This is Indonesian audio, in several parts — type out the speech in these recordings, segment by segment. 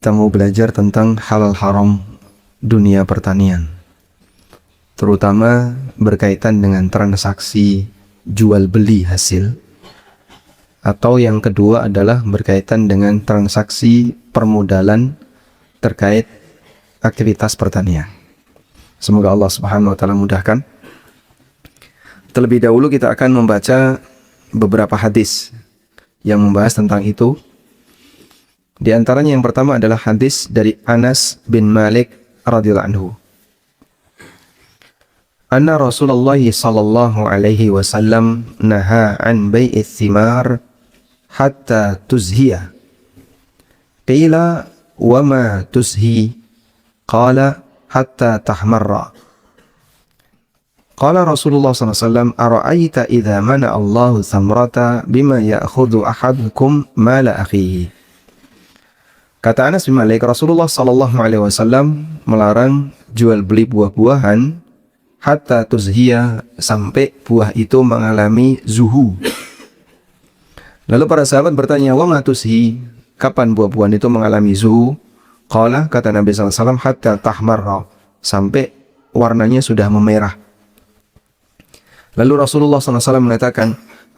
Kita mau belajar tentang halal haram dunia pertanian, terutama berkaitan dengan transaksi jual beli hasil, atau yang kedua adalah berkaitan dengan transaksi permodalan terkait aktivitas pertanian. Semoga Allah Subhanahu wa taala mudahkan. Terlebih dahulu kita akan membaca beberapa hadis yang membahas tentang itu. Di antaranya yang pertama adalah hadis dari Anas bin Malik radhiyallahu anhu. Anna Rasulullah sallallahu alaihi wasallam naha an bai'ith thimar hatta tuzhiya. Qila wa ma tuzhi? Qala hatta tahmarra. Qala Rasulullah sallallahu alaihi wasallam ara'aita idza mana Allahu thamrata bima ya'khudhu ahadukum mala akhihi. Kata Anas bin Malik, Rasulullah sallallahu alaihi wasallam melarang jual beli buah-buahan hatta tuzhiya, sampai buah itu mengalami zuhu. Lalu para sahabat bertanya, wa ma tuzhi? Kapan buah-buahan itu mengalami zuhu? Qala, kata Nabi sallallahu alaihi wasallam, hatta tahmarra, sampai warnanya sudah memerah. Lalu Rasulullah sallallahu alaihi wasallam mengatakan,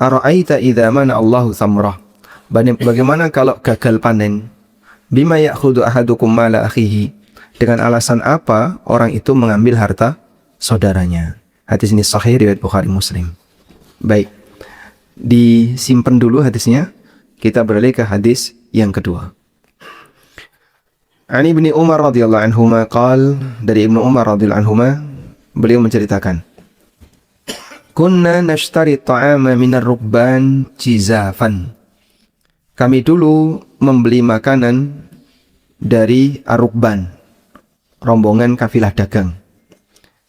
ara'aita idza mana Allahu thamrah? Bagaimana kalau gagal panen? Bima ya'khudhu ahadukum mala akhihi? Dengan alasan apa orang itu mengambil harta saudaranya? Hadis ini sahih riwayat Bukhari Muslim. Baik, disimpan dulu hadisnya. Kita beralih ke hadis yang kedua. Ani bin Umar radhiyallahu anhuma qal, dari Ibnu Umar radhiyallahu anhuma, beliau menceritakan, kunna nashtari ta'ama minar rukban jizafan. Kami dulu membeli makanan dari Ar-Rukban, rombongan kafilah dagang.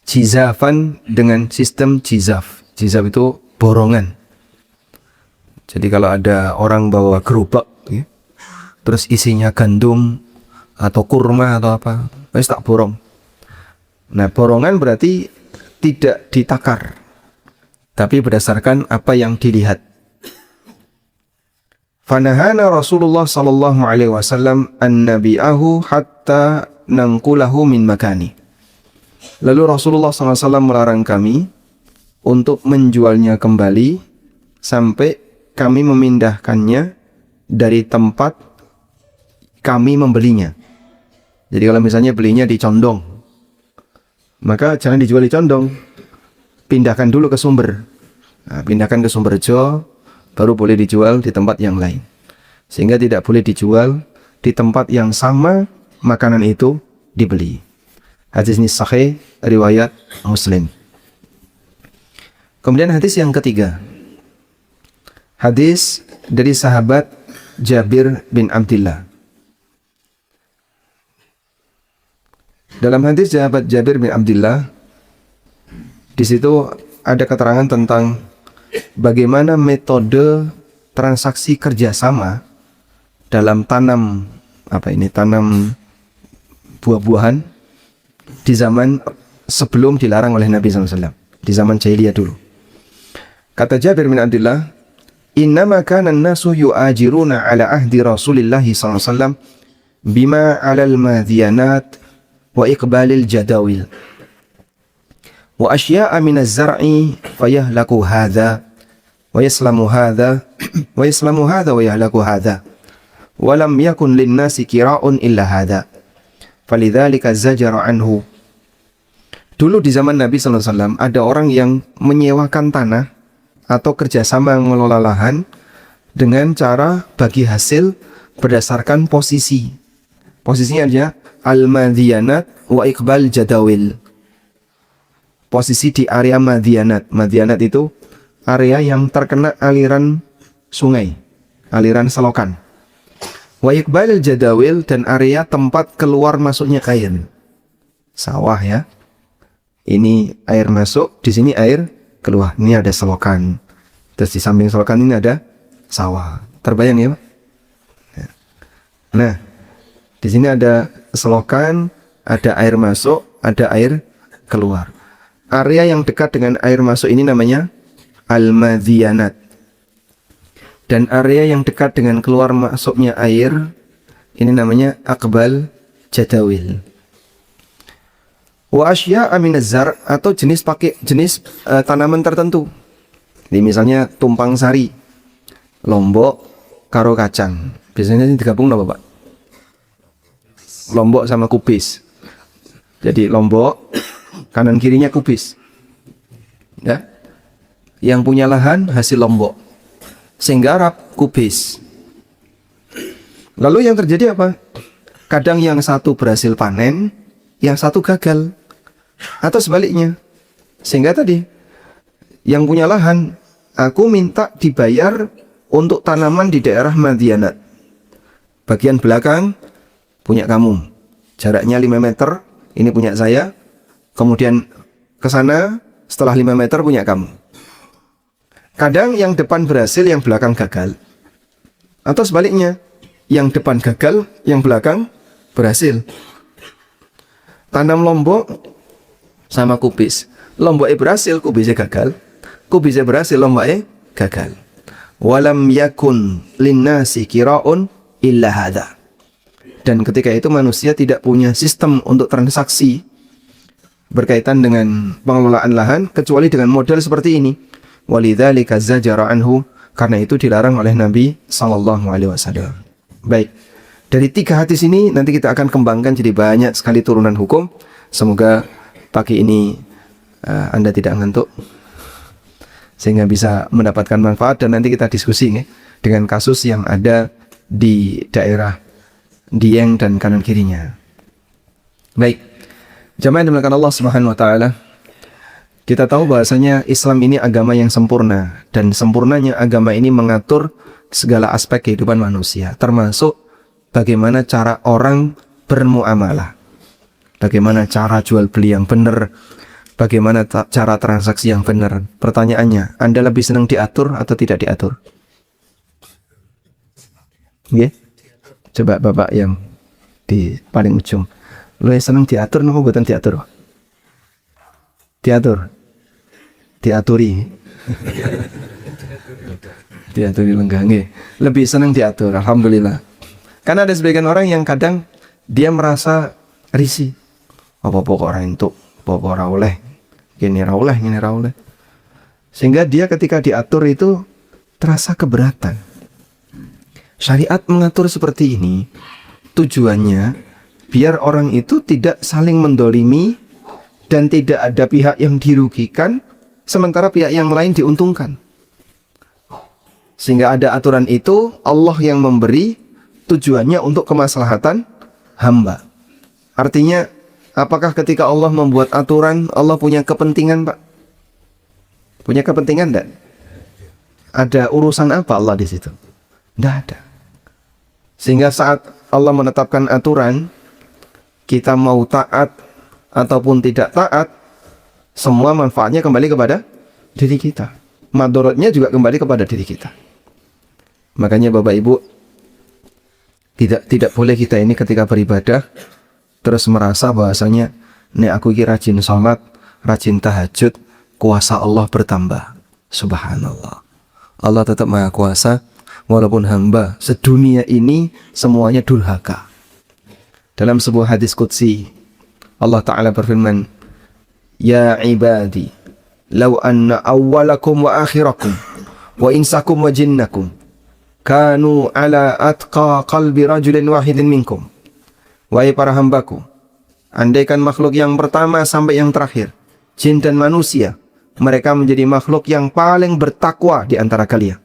Jizafan dengan sistem jizaf. Jizaf itu borongan. Jadi kalau ada orang bawa gerobak, ya, terus isinya gandum atau kurma atau apa, wis tak borong. Nah, borongan berarti tidak ditakar, tapi berdasarkan apa yang dilihat. Fanahana Rasulullah sallallahu alaihi wasallam an nabi'ahu hatta nangkulahu min makani. Lalu Rasulullah sallallahu alaihi wasallam melarang kami untuk menjualnya kembali sampai kami memindahkannya dari tempat kami membelinya. Jadi kalau misalnya belinya di Condong, maka jangan dijual di Condong, pindahkan dulu ke Sumber. Nah, pindahkan ke Sumberjo, baru boleh dijual di tempat yang lain. Sehingga tidak boleh dijual di tempat yang sama makanan itu dibeli. Hadis ini sahih riwayat Muslim. Kemudian hadis yang ketiga. Hadis dari sahabat Jabir bin Abdullah. Dalam hadis sahabat Jabir bin Abdullah, di situ ada keterangan tentang bagaimana metode transaksi kerjasama dalam tanam tanam buah-buahan di zaman sebelum dilarang oleh Nabi SAW, di zaman jahiliyah dulu. Kata Jabir bin Abdullah, innama kana an-nasu yu'ajiruna ala ahdi Rasulillah SAW bima 'alal madhiyanat wa iqbalil jadawil wa asya'a minaz zar'i fayahlaku hadha wa yaslamu hadha wa yaslamu hadha wa yahlaku hadha wa lam yakun linnasi kira'un illa hadha falidzalika zajara anhu. Dulu di zaman Nabi sallallahu alaihi wasallam ada orang yang menyewakan tanah atau kerjasama mengelola lahan dengan cara bagi hasil berdasarkan posisi. Posisinya aja al-madhiyanat wa iqbal jadawil. Posisi di area madhiyanat. Madhiyanat itu area yang terkena aliran sungai, aliran selokan. Wa iqbal jadawil, dan area tempat keluar masuknya air. Sawah ya. Ini air masuk, di sini air keluar. Ini ada selokan. Terus di samping selokan ini ada sawah. Terbayang ya, Pak? Nah, di sini ada selokan, ada air masuk, ada air keluar. Area yang dekat dengan air masuk ini namanya al-madhiyanat. Dan area yang dekat dengan keluar masuknya air Ini namanya akbal jadawil. Wa asya aminazar atau jenis tanaman tertentu. Ini misalnya tumpang sari, lombok karo kacang. Biasanya ini digabung apa Pak? Lombok sama kubis. Jadi lombok, kanan kirinya kubis. Ya. Yang punya lahan hasil lombok. Sehingga Arab kubis. Lalu yang terjadi apa? Kadang yang satu berhasil panen, yang satu gagal. Atau sebaliknya. Sehingga tadi yang punya lahan, aku minta dibayar untuk tanaman di daerah Madianat. Bagian belakang punya kamu. Jaraknya 5 meter, ini punya saya. Kemudian ke sana setelah 5 meter punya kamu. Kadang yang depan berhasil, yang belakang gagal. Atau sebaliknya, yang depan gagal, yang belakang berhasil. Tanam lombok sama kubis. Lomboknya berhasil, kubisnya gagal. Kubisnya berhasil, lomboknya gagal. Walam yakun linnasi kira'un illa hadha. Dan ketika itu manusia tidak punya sistem untuk transaksi berkaitan dengan pengelolaan lahan kecuali dengan model seperti ini. Walidzalika zajara anhu, karena itu dilarang oleh Nabi sallallahu alaihi wasallam. Baik. Dari 3 hadis ini nanti kita akan kembangkan jadi banyak sekali turunan hukum. Semoga pagi ini Anda tidak ngantuk sehingga bisa mendapatkan manfaat, dan nanti kita diskusi dengan kasus yang ada di daerah Dieng dan kanan kirinya. Baik. Jamaah yang dimuliakan Allah Subhanahu wa taala, kita tahu bahasanya Islam ini agama yang sempurna, dan sempurnanya agama ini mengatur segala aspek kehidupan manusia, termasuk bagaimana cara orang bermuamalah, bagaimana cara jual beli yang benar, bagaimana cara transaksi yang benar. Pertanyaannya, Anda lebih senang diatur atau tidak diatur? Oke? Coba Bapak yang di paling ujung. Lu senang diatur nopo buatan diatur? Diatur. Diaturi. Diaturi lenggange. Lebih senang diatur, alhamdulillah. Karena ada sebagian orang yang kadang dia merasa risih. Apa kok orang itu, apa ora oleh. Gini ra oleh. Sehingga dia ketika diatur itu terasa keberatan. Syariat mengatur seperti ini tujuannya biar orang itu tidak saling mendolimi dan tidak ada pihak yang dirugikan sementara pihak yang lain diuntungkan. Sehingga ada aturan itu, Allah yang memberi, tujuannya untuk kemaslahatan hamba. Artinya, apakah ketika Allah membuat aturan, Allah punya kepentingan, Pak? Punya kepentingan enggak? Ada urusan apa Allah di situ? Tidak ada. Sehingga saat Allah menetapkan aturan, kita mau taat ataupun tidak taat, semua manfaatnya kembali kepada diri kita. Madorotnya juga kembali kepada diri kita. Makanya Bapak Ibu, tidak boleh kita ini ketika beribadah terus merasa bahasanya, nek aku ini rajin sholat, rajin tahajud, kuasa Allah bertambah. Subhanallah. Allah tetap maha kuasa, walaupun hamba sedunia ini semuanya durhaka. Dalam sebuah hadis qudsi, Allah Ta'ala berfirman, Ya ibadi, law anna awwalakum wa akhirakum, wa insakum wa jinnakum, kanu ala atqa qalbi rajulin wahidin minkum. Wahai para hambaku, andaikan makhluk yang pertama sampai yang terakhir, jin dan manusia, mereka menjadi makhluk yang paling bertakwa di antara kalian,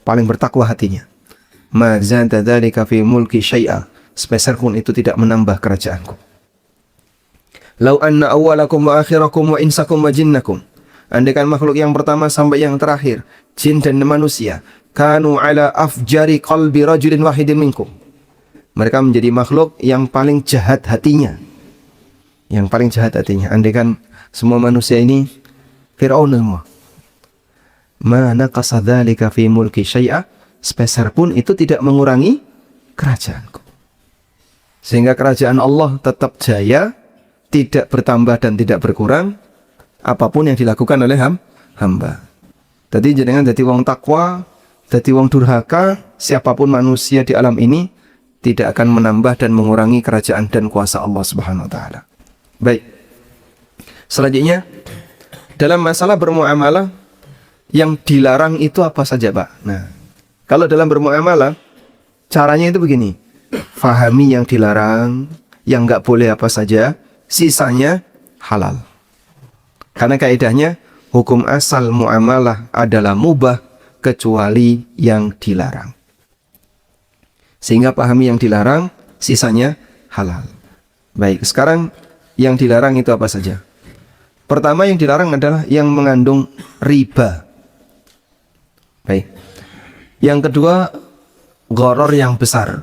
paling bertakwa hatinya, ma zada dzalika fi mulki syai'a, sepeser pun itu tidak menambah kerajaanku. Lau anna awwalakum wa akhirakum wa insakum wa jinnakum, andaikan makhluk yang pertama sampai yang terakhir, jin dan manusia, kanu ala afjari qalbi rajulin wahidin minkum, mereka menjadi makhluk yang paling jahat hatinya, yang paling jahat hatinya. Andaikan semua manusia ini Fir'aun semua, ma naqasa dzalika fi mulki syai'a, sepeser pun itu tidak mengurangi kerajaanku. Sehingga kerajaan Allah tetap jaya, tidak bertambah dan tidak berkurang apapun yang dilakukan oleh hamba. Jadi jangan jadi wong takwa, jadi wong durhaka, siapapun manusia di alam ini, tidak akan menambah dan mengurangi kerajaan dan kuasa Allah Subhanahu wa taala. Baik. Selanjutnya, dalam masalah bermuamalah yang dilarang itu apa saja, Pak? Nah, kalau dalam bermuamalah caranya itu begini. Fahami yang dilarang, yang nggak boleh apa saja, sisanya halal. Karena kaidahnya hukum asal muamalah adalah mubah kecuali yang dilarang. Sehingga pahami yang dilarang, sisanya halal. Baik, sekarang yang dilarang itu apa saja? Pertama yang dilarang adalah yang mengandung riba. Baik. Yang kedua, gharar yang besar.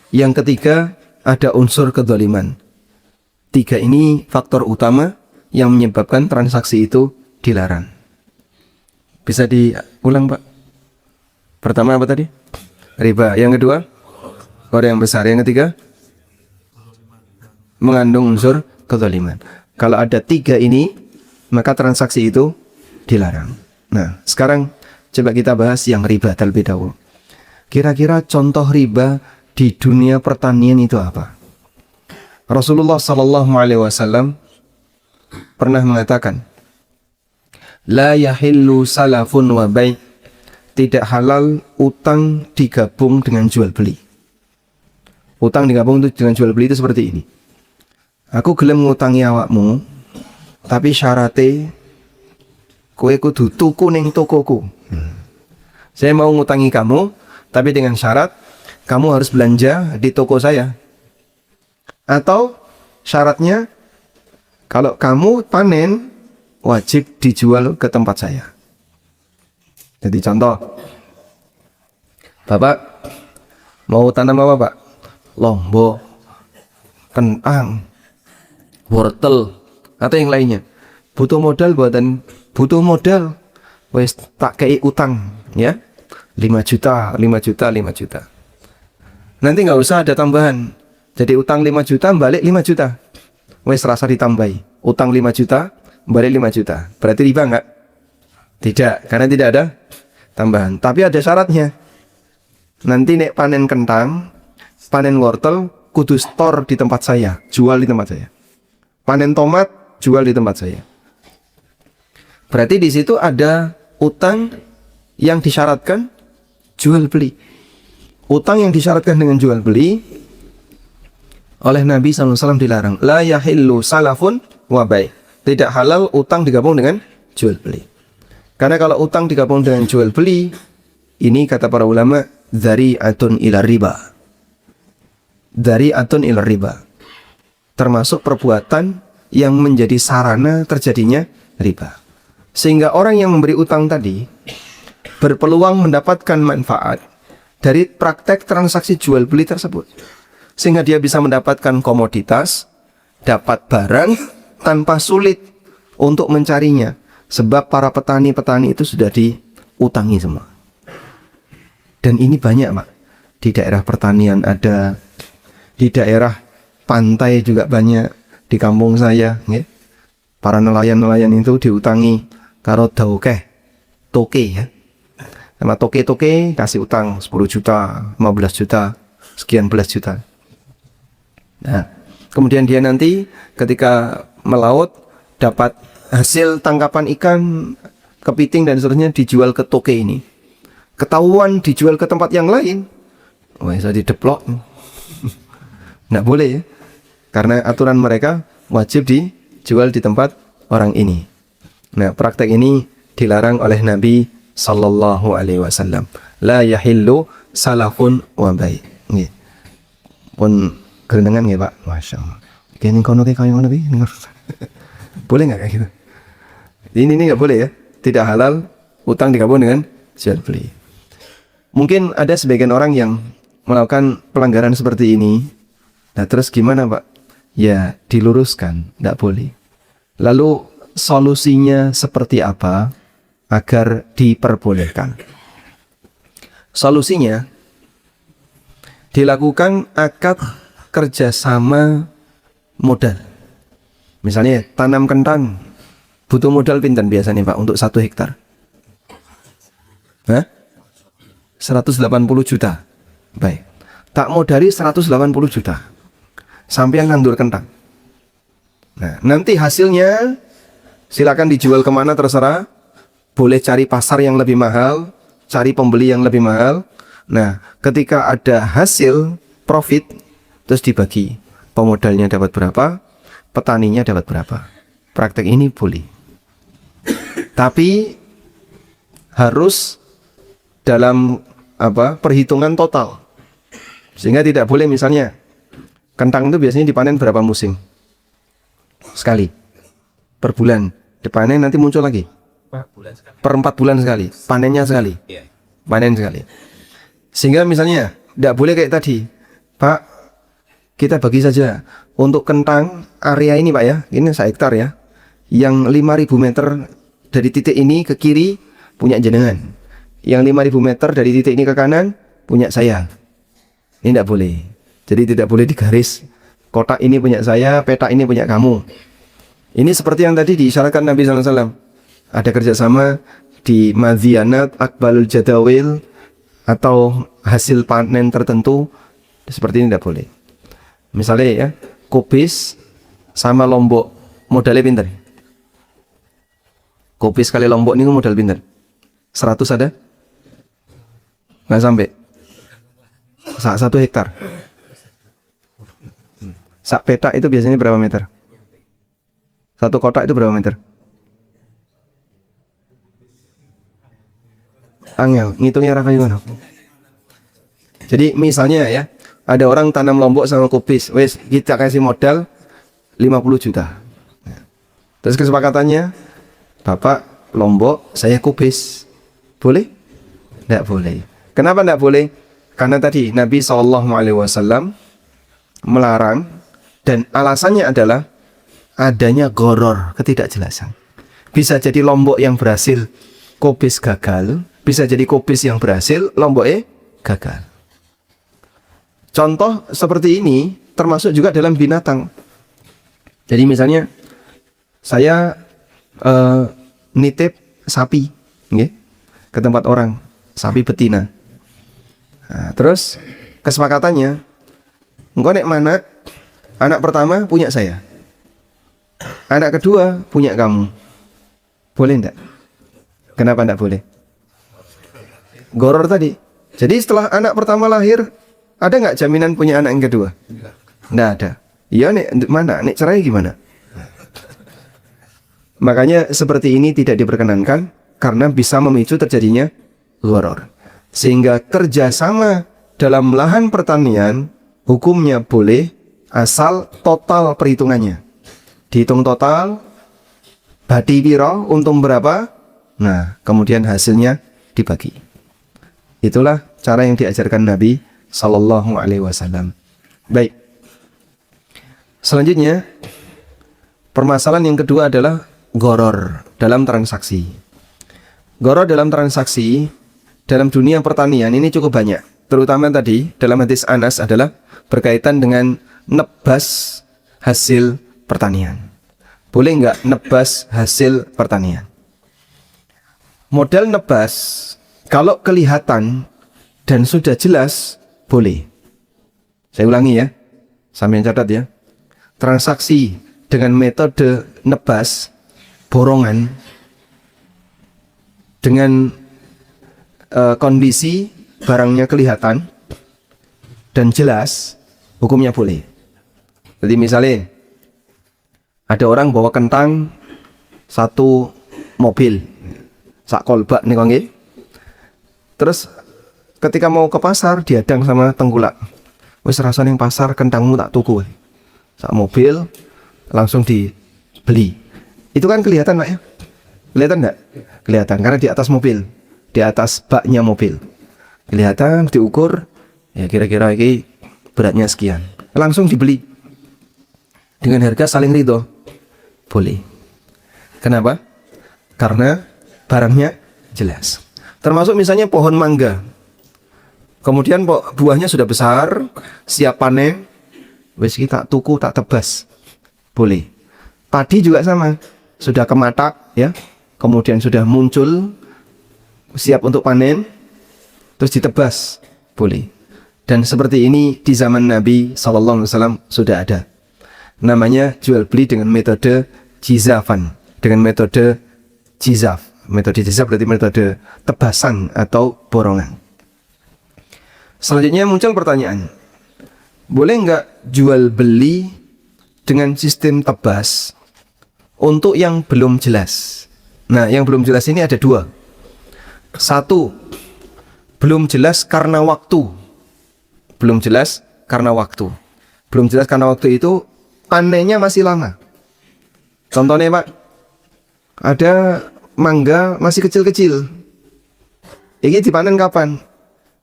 Yang ketiga, ada unsur kezaliman. 3 ini faktor utama yang menyebabkan transaksi itu dilarang. Bisa diulang, Pak? Pertama apa tadi? Riba. Yang kedua, gharar yang besar. Yang ketiga, mengandung unsur kezaliman. Kalau ada 3 ini, maka transaksi itu dilarang. Nah, sekarang coba kita bahas yang riba terlebih dahulu. Kira-kira contoh riba di dunia pertanian itu apa? Rasulullah SAW pernah mengatakan, la yahillu salafun wa bai', tidak halal utang digabung dengan jual beli. Utang digabung dengan jual beli itu seperti ini. Aku gelem ngutangi awakmu, tapi syaratnya kowe kudu tuku ning tokoku. Saya mau ngutangi kamu, tapi dengan syarat kamu harus belanja di toko saya. Atau syaratnya kalau kamu panen wajib dijual ke tempat saya. Jadi contoh, Bapak mau tanam apa, Pak? Lombok, kentang, wortel, atau yang lainnya. Butuh modal buatan, butuh modal. Wes tak kei utang, ya. 5 juta, 5 juta, 5 juta. Nanti nggak usah ada tambahan. Jadi utang 5 juta, balik 5 juta. Wes rasa ditambahi. Utang 5 juta, balik 5 juta. Berarti riba nggak? Tidak, karena tidak ada tambahan. Tapi ada syaratnya. Nanti nek panen kentang, panen wortel, kudu store di tempat saya, jual di tempat saya. Panen tomat, jual di tempat saya. Berarti di situ ada utang yang disyaratkan jual beli. Utang yang disyaratkan dengan jual beli oleh Nabi SAW dilarang. La yahillu salafun wa bai'. Tidak halal utang digabung dengan jual beli. Karena kalau utang digabung dengan jual beli, ini kata para ulama, dzari'atun ila riba. Dzari'atun ila riba. Termasuk perbuatan yang menjadi sarana terjadinya riba. Sehingga orang yang memberi utang tadi berpeluang mendapatkan manfaat dari praktek transaksi jual beli tersebut. Sehingga dia bisa mendapatkan komoditas, dapat barang tanpa sulit untuk mencarinya. Sebab para petani-petani itu sudah diutangi semua. Dan ini banyak, Pak. Di daerah pertanian ada, di daerah pantai juga banyak, di kampung saya, ya. Para nelayan-nelayan itu diutangi karo daukeh, toke, ya. Sama toke-toke kasih utang 10 juta, 15 juta, sekian belas juta. Nah, kemudian dia nanti ketika melaut dapat hasil tangkapan ikan, kepiting dan seterusnya dijual ke toke ini. Ketahuan dijual ke tempat yang lain, wah, bisa dideplok. Nggak boleh, ya. Karena aturan mereka wajib dijual di tempat orang ini. Nah, praktek ini dilarang oleh Nabi Sallallahu Alaihi Wasallam. La yahillu salafun wa bai'. Nggih. Pun kerendengan nggih, Pak. Masya Allah. Kene kono kayak ngono iki. Boleh nggak kayak gitu? Ini nggak boleh, ya. Tidak halal utang digabung dengan jual beli. Mungkin ada sebagian orang yang melakukan pelanggaran seperti ini. Nah, terus gimana, Pak? Ya, diluruskan, nggak boleh. Lalu solusinya seperti apa agar diperbolehkan? Solusinya dilakukan akad kerjasama modal. Misalnya tanam kentang butuh modal pinten biasanya, Pak, untuk 1 hektar? Hah? 180 juta. Baik. tak modali 180 juta. Sampai yang nandur kentang. Nah, nanti hasilnya silakan dijual kemana terserah. Boleh cari pasar yang lebih mahal, cari pembeli yang lebih mahal. Nah, ketika ada hasil profit, terus dibagi. Pemodalnya dapat berapa, petaninya dapat berapa. Praktek ini boleh. Tapi harus dalam perhitungan total. Sehingga tidak boleh misalnya kentang itu biasanya dipanen berapa musim? Sekali. Per bulan. Dipanen nanti muncul lagi. Per 4 bulan sekali. Panennya sekali. Panen sekali. Sehingga misalnya tidak boleh kayak tadi. Pak, kita bagi saja. Untuk kentang area ini Pak ya. Ini 1 hektar ya. Yang 5.000 meter dari titik ini ke kiri punya jenengan. Yang 5.000 meter dari titik ini ke kanan punya saya. Ini tidak boleh. Jadi tidak boleh digaris. Kotak ini punya saya, petak ini punya kamu. Ini seperti yang tadi diisyaratkan Nabi SAW. Ada kerjasama di madhianat, akbalul jadawil, atau hasil panen tertentu. Seperti ini tidak boleh. Misalnya ya, kubis sama lombok, modalnya pinter. Kubis kali lombok ini modal pinter. 100 ada? Nggak sampai. 1 hektar. Sak petak itu biasanya berapa meter? 1 kotak itu berapa meter? Angel, ngitungnya raka gimana? Jadi misalnya ya, ada orang tanam lombok sama kubis, wes kita kasih modal 50 juta. Terus kesepakatannya, Bapak lombok, saya kubis. Boleh? Tidak boleh. Kenapa tidak boleh? Karena tadi Nabi SAW melarang, dan alasannya adalah adanya goror, ketidakjelasan. Bisa jadi lombok yang berhasil, kubis gagal. Bisa jadi kubis yang berhasil, lomboknya gagal. Contoh seperti ini termasuk juga dalam binatang. Jadi misalnya saya nitip sapi ke tempat orang, sapi betina. Nah, terus kesepakatannya, engkau nek mana, anak pertama punya saya, anak kedua punya kamu. Boleh enggak? Kenapa enggak boleh? Goror tadi. Jadi setelah anak pertama lahir, ada nggak jaminan punya anak yang kedua? Nggak ada. Iya nek mana? Nek cerai gimana? Makanya seperti ini tidak diperkenankan karena bisa memicu terjadinya goror. Sehingga kerjasama dalam lahan pertanian hukumnya boleh asal total perhitungannya. Dihitung total, badi piro, untung berapa, nah kemudian hasilnya dibagi. Itulah cara yang diajarkan Nabi Sallallahu Alaihi Wasallam. Baik. Selanjutnya, permasalahan yang kedua adalah goror dalam transaksi. Goror dalam transaksi dalam dunia pertanian ini cukup banyak. Terutama tadi dalam hadis Anas adalah berkaitan dengan nebas hasil pertanian. Boleh nggak nebas hasil pertanian? Modal nebas kalau kelihatan dan sudah jelas boleh. Saya ulangi ya, sambil catat ya. Transaksi dengan metode nebas, borongan, dengan kondisi barangnya kelihatan dan jelas, hukumnya boleh. Jadi misalnya ada orang bawa kentang 1 mobil, sak kolbak nih kongi. Terus ketika mau ke pasar dihadang sama tengkulak. Wis rasane yang pasar kentangmu tak tuku. Sak mobil langsung dibeli. Itu kan kelihatan Pak ya? Kelihatan enggak? Kelihatan karena di atas mobil, di atas baknya mobil. Kelihatan, diukur, ya kira-kira ini beratnya sekian. Langsung dibeli. Dengan harga saling ridho. Boleh. Kenapa? Karena barangnya jelas. Termasuk misalnya pohon mangga. Kemudian buahnya sudah besar, siap panen. Wis kita tuku tak tebas. Boleh. Padi juga sama. Sudah kematak ya. Kemudian sudah muncul siap untuk panen. Terus ditebas. Boleh. Dan seperti ini di zaman Nabi SAW sudah ada. Namanya jual beli dengan metode jizafan, dengan metode jizaf. Metode jizaf berarti metode tebasan atau borongan. Selanjutnya muncul pertanyaan, boleh nggak jual beli dengan sistem tebas untuk yang belum jelas? Nah, yang belum jelas ini ada dua. Satu, belum jelas karena waktu. Belum jelas karena waktu. Belum jelas karena waktu itu panennya masih lama. Contohnya Pak, ada mangga masih kecil-kecil. Ini dipanen kapan?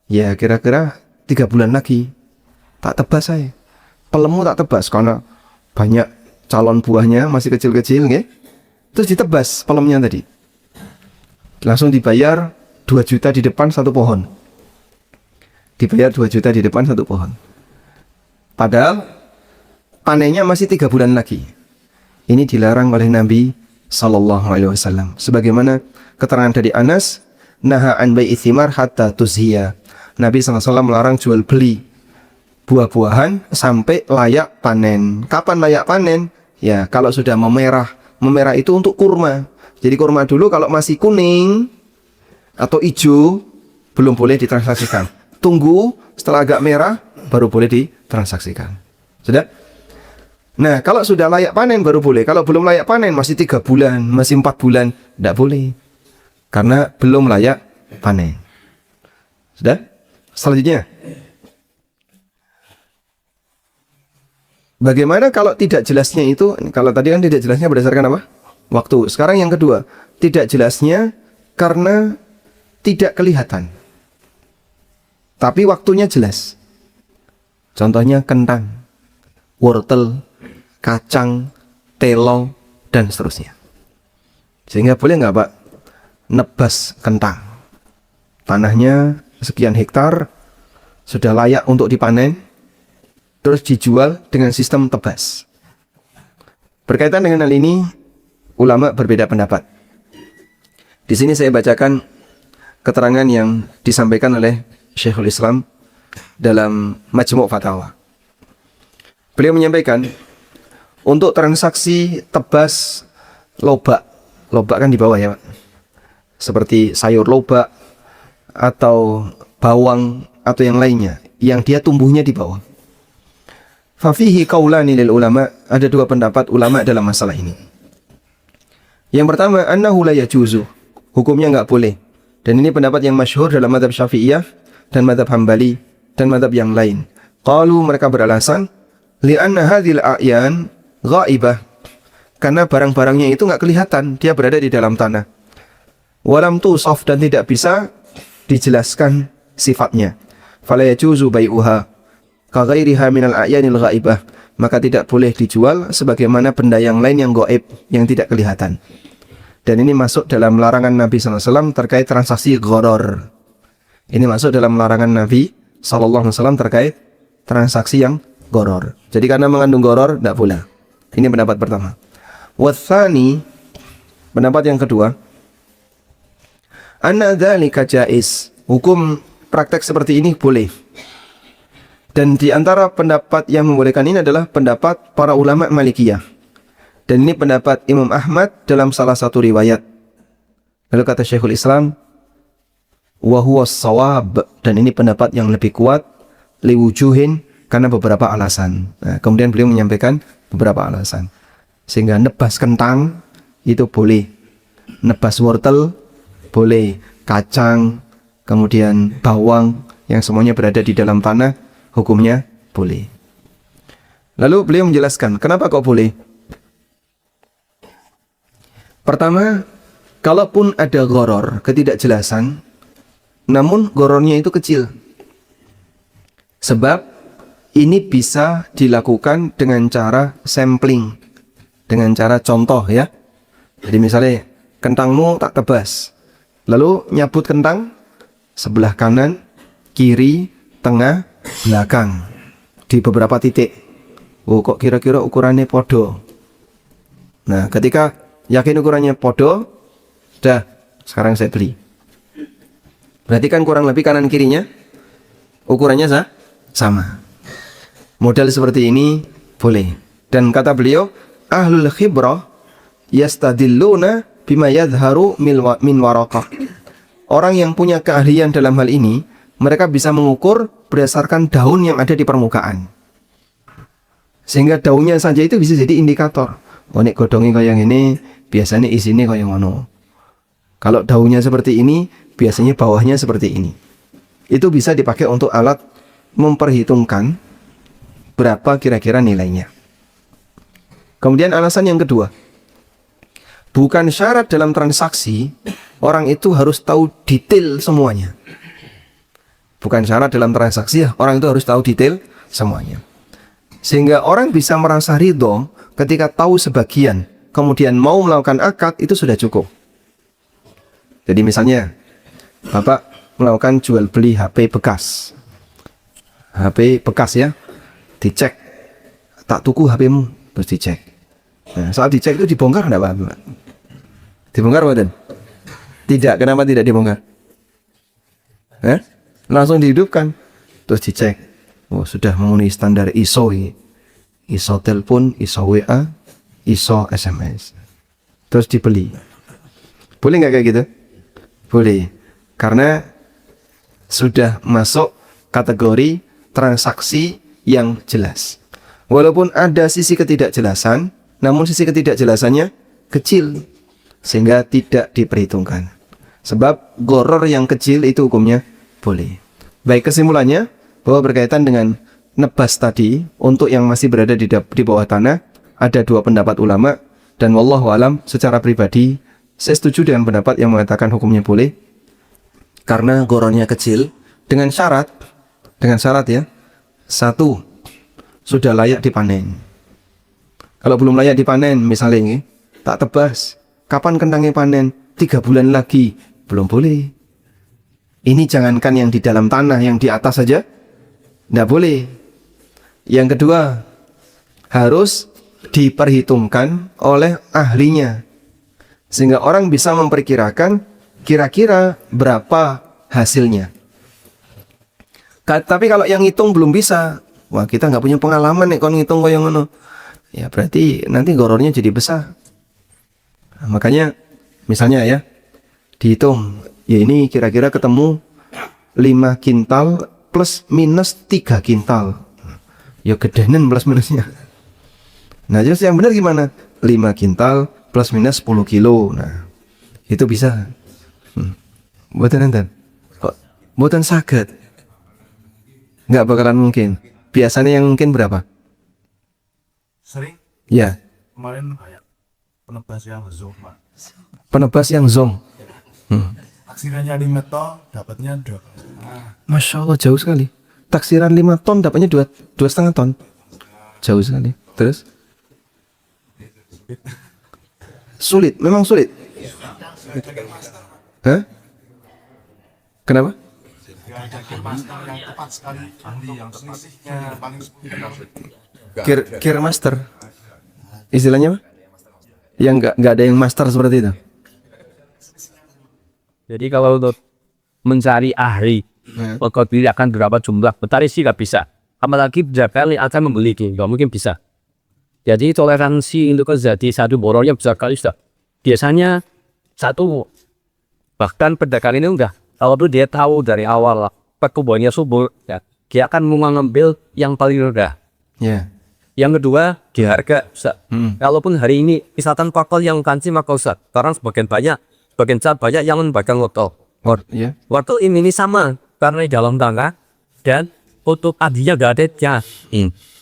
Ya kira-kira 3 bulan lagi. Tak tebas saya. Pelemmu tak tebas karena banyak calon buahnya masih kecil-kecil, nggih. Terus ditebas pelemnya tadi. Langsung dibayar 2 juta di depan satu pohon. Dibayar 2 juta di depan satu pohon. Padahal panennya masih 3 bulan lagi. Ini dilarang oleh Nabi SAW. Sebagaimana keterangan dari Anas, naha an bai'i thimar hatta tuzhiya. Nabi SAW melarang jual beli buah-buahan sampai layak panen. Kapan layak panen? Ya, kalau sudah memerah. Memerah itu untuk kurma. Jadi kurma dulu kalau masih kuning atau hijau belum boleh ditransaksikan. Tunggu setelah agak merah baru boleh ditransaksikan. Sudah? Nah, kalau sudah layak panen baru boleh. Kalau belum layak panen masih 3 bulan, masih 4 bulan, tidak boleh. Karena belum layak panen. Sudah? Selanjutnya, bagaimana kalau tidak jelasnya itu? Kalau tadi kan tidak jelasnya berdasarkan apa? Waktu. Sekarang yang kedua, tidak jelasnya karena tidak kelihatan. Tapi waktunya jelas. Contohnya kentang, wortel, kacang, telo, dan seterusnya. Sehingga boleh nggak Pak nebas kentang? Tanahnya sekian hektar, sudah layak untuk dipanen, terus dijual dengan sistem tebas. Berkaitan dengan hal ini, ulama berbeda pendapat. Di sini saya bacakan keterangan yang disampaikan oleh Syekhul Islam dalam Majmu' Fatawa. Beliau menyampaikan, untuk transaksi tebas lobak kan di bawah ya Pak, seperti sayur lobak atau bawang atau yang lainnya, yang dia tumbuhnya di bawah. Fafihi qaulani lil ulama, ada 2 pendapat ulama dalam masalah ini. Yang pertama, annahu la yajuzu, hukumnya enggak boleh. Dan ini pendapat yang masyhur dalam mazhab Syafi'iyah dan mazhab Hambali dan mazhab yang lain. Qalu, mereka beralasan, li'anna hadhil a'yan ghaibah, karena barang-barangnya itu enggak kelihatan, dia berada di dalam tanah. Walam tusaf, dan tidak bisa dijelaskan sifatnya. Fala yajuzu bai'uha ka ghairiha minal a'yanil ghaibah, maka tidak boleh dijual sebagaimana benda yang lain yang gaib, yang tidak kelihatan. Dan ini masuk dalam larangan Nabi SAW terkait transaksi gharar. Ini masuk dalam larangan Nabi SAW terkait transaksi yang gharar. Jadi karena mengandung gharar, tidak boleh. Ini pendapat pertama. Wathani, pendapat yang kedua, anna dzalika jaiz, hukum praktek seperti ini boleh. Dan di antara pendapat yang membolehkan ini adalah pendapat para ulama Malikiyah. Dan ini pendapat Imam Ahmad dalam salah satu riwayat. Lalu kata Syekhul Islam, wa huwa shawab, dan ini pendapat yang lebih kuat, liwujuhin, karena beberapa alasan. Nah, kemudian beliau menyampaikan beberapa alasan. Sehingga nebas kentang itu boleh, nebas wortel boleh, kacang, kemudian bawang yang semuanya berada di dalam tanah, hukumnya boleh. Lalu beliau menjelaskan kenapa kok boleh. Pertama, kalaupun ada gharar, ketidakjelasan, namun ghararnya itu kecil. Sebab ini bisa dilakukan dengan cara sampling, dengan cara contoh ya. Jadi misalnya kentangmu tak tebas, lalu nyabut kentang sebelah kanan, kiri, tengah, belakang di beberapa titik. Oh, kok kira-kira ukurannya podo. Nah, ketika yakin ukurannya podo, dah, sekarang saya beli. Berarti kan kurang lebih kanan kirinya ukurannya sama. Modal seperti ini boleh. Dan kata beliau, ahlul khibrah yastadilluna bima yadharu min waraqah. Orang yang punya keahlian dalam hal ini, mereka bisa mengukur berdasarkan daun yang ada di permukaan. Sehingga daunnya saja itu bisa jadi indikator. Oh, nek godhonge kaya ngene, biasanya isine kaya ngono. Kalau daunnya seperti ini, biasanya bawahnya seperti ini. Itu bisa dipakai untuk alat memperhitungkan berapa kira-kira nilainya. Kemudian alasan yang kedua, bukan syarat dalam transaksi orang itu harus tahu detail semuanya. Bukan syarat dalam transaksi orang itu harus tahu detail semuanya. Sehingga orang bisa merasa ridho ketika tahu sebagian, kemudian mau melakukan akad, itu sudah cukup. Jadi misalnya, Bapak melakukan jual beli HP bekas. HP bekas ya, dicek, tak tuku HP-mu, terus dicek. Nah, saat dicek itu dibongkar enggak Pak? Dibongkar Pak? Tidak, kenapa tidak dibongkar? Langsung dihidupkan, terus dicek. Oh, sudah memenuhi standar ISO, ISO telepon, ISO WA, ISO SMS. Terus dibeli. Boleh nggak kayak gitu? Boleh, karena sudah masuk kategori transaksi yang jelas. Walaupun ada sisi ketidakjelasan, namun sisi ketidakjelasannya kecil, sehingga tidak diperhitungkan. Sebab gharar yang kecil itu hukumnya boleh. Baik, kesimpulannya bahwa berkaitan dengan nebas tadi, untuk yang masih berada di bawah tanah, ada dua pendapat ulama, dan wallahu alam secara pribadi saya setuju dengan pendapat yang mengatakan hukumnya boleh, karena ghararnya kecil, dengan syarat ya, satu, sudah layak dipanen. Kalau belum layak dipanen, misalnya ini, tak tebas, kapan kentangnya panen? 3 bulan lagi, belum boleh. Ini jangankan yang di dalam tanah, yang di atas saja tidak boleh. Yang kedua, harus diperhitungkan oleh ahlinya, sehingga orang bisa memperkirakan kira-kira berapa hasilnya. Tapi kalau yang ngitung belum bisa, wah kita nggak punya pengalaman nih kalau ngitung kayak ngono, ya berarti nanti gorornya jadi besar. Nah, makanya misalnya ya, dihitung, ya ini kira-kira ketemu 5 kintal plus minus 3 kintal. Ya gedenan plus minusnya. Nah, terus yang benar gimana? 5 kintal plus minus 10 kilo. Nah, itu bisa. Buatan enten. Kok buatan saged? Nggak bakalan mungkin. Biasanya yang mungkin berapa? Sering. Ya. Kemarin kayak penebas yang zong, Pak. Penebas yang zong. Taksirannya 5 ton, dapatnya 2. Masya Allah, jauh sekali. Taksiran 5 ton dapatnya 2,5 ton. Jauh sekali. Terus? Sulit, memang sulit. Hah? Kenapa? Gear master. Istilahnya apa? Yang nggak ada yang master seperti itu. Jadi kalau untuk mencari ahli, kalau tidak akan berapa jumlah, betari sih nggak bisa. Apalagi berapa kali akan membeli, nggak mungkin bisa. Jadi toleransi untuk jadi satu borongnya besar kali sudah. Biasanya satu, bahkan pedagang ini enggak. Kalau tuh dia tahu dari awal perkebunnya subur, ya, dia akan mengambil yang paling rendah. Ya. Yang kedua, di harga. Kalaupun hari ini misalkan wortel yang kanci maka usah. Sekarang sebagian cat banyak yang membagikan wortel. Ya. Wortel ini sama karena di dalam tanah dan untuk adinya gak ada ya.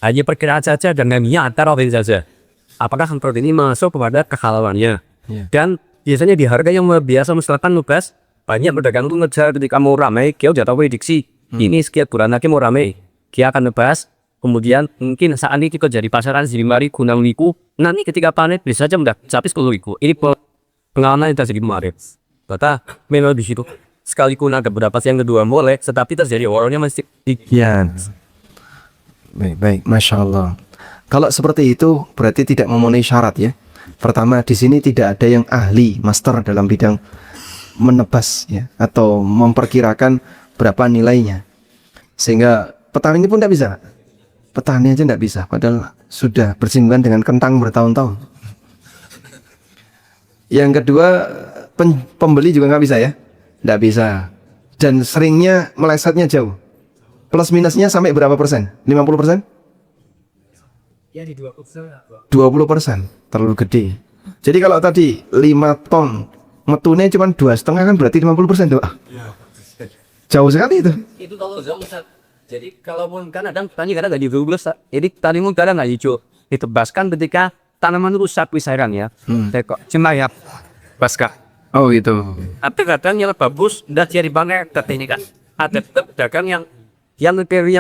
Hanya perkiraan saja dan namanya antara orang saja. Apakah seperti ini masuk kepada kehalalannya? Dan biasanya di harga yang biasa misalkan lugas, banyak pedagang itu ngejar ketika mau ramai, dia udah tahu prediksi ini sekian bulan lagi mau ramai, dia akan nebas. Kemudian mungkin saat ini kita jadi pasaran 5.000, 6.000, nanti ketika panen bisa saja udah capai 10.000. Ini pengalaman yang terjadi kemarin. Kata memang di situ sekalipun ada beberapa yang kedua boleh, tetapi terjadi orangnya masih Ya. Baik, masya Allah. Kalau seperti itu berarti tidak memenuhi syarat ya. Pertama, di sini tidak ada yang ahli, master dalam bidang menebas ya, atau memperkirakan berapa nilainya. Sehingga Petani ini pun tidak bisa. Petani aja tidak bisa, padahal sudah bersinggungan dengan kentang bertahun-tahun. Yang kedua, pembeli juga nggak bisa ya, tidak bisa. Dan seringnya melesetnya jauh. Plus minusnya sampai berapa persen? 50%? Ya di 20%. 20%, terlalu gede. Jadi kalau tadi 5 ton, metune cuma 2,5 kan berarti 50% tuh. Jauh sekali itu. Itu kalau jauh Ustaz. Jadi kalaupun kan kadang petani kadang nggak dibulus, jadi tanimu kadang nggak hijau. Ditebaskan ketika tanaman rusak misalkan ya. Kok cuma ya pasca. Oh itu. Tapi kadang yang bagus udah jadi panen ini kan. Ada pedagang yang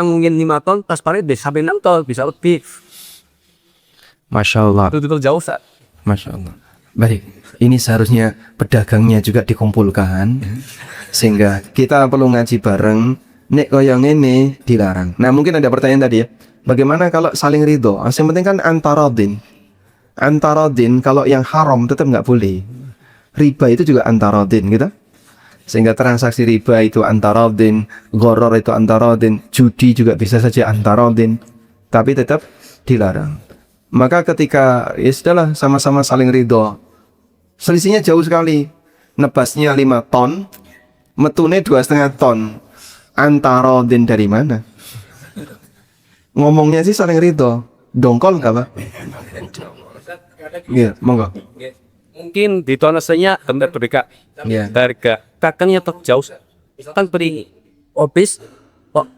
mungkin 5 ton pas panen bisa sampai 6 ton bisa lebih. Masya Allah. Itu jauh Ustaz. Masya Allah. Baik, ini seharusnya pedagangnya juga dikumpulkan sehingga kita perlu ngaji bareng. Nek koyong ini dilarang. Nah mungkin ada pertanyaan tadi ya. Bagaimana kalau saling ridho? Yang penting kan antarodin. Antarodin kalau yang haram tetap nggak boleh. Riba itu juga antarodin gitu. Sehingga transaksi riba itu antarodin, goror itu antarodin, judi juga bisa saja antarodin. Tapi tetap dilarang. Maka ketika ya sudahlah sama-sama saling ridho. Selisihnya jauh sekali. Nebasnya 5 ton, metune 2,5 ton. Antarodin dari mana? Ngomongnya sih saling ridho. Dongkol nggak Pak? Iya, monggo. Mungkin di tonasenya benar berbeda. Iya. Harga kakaknya tetap jauh. Kan beri opis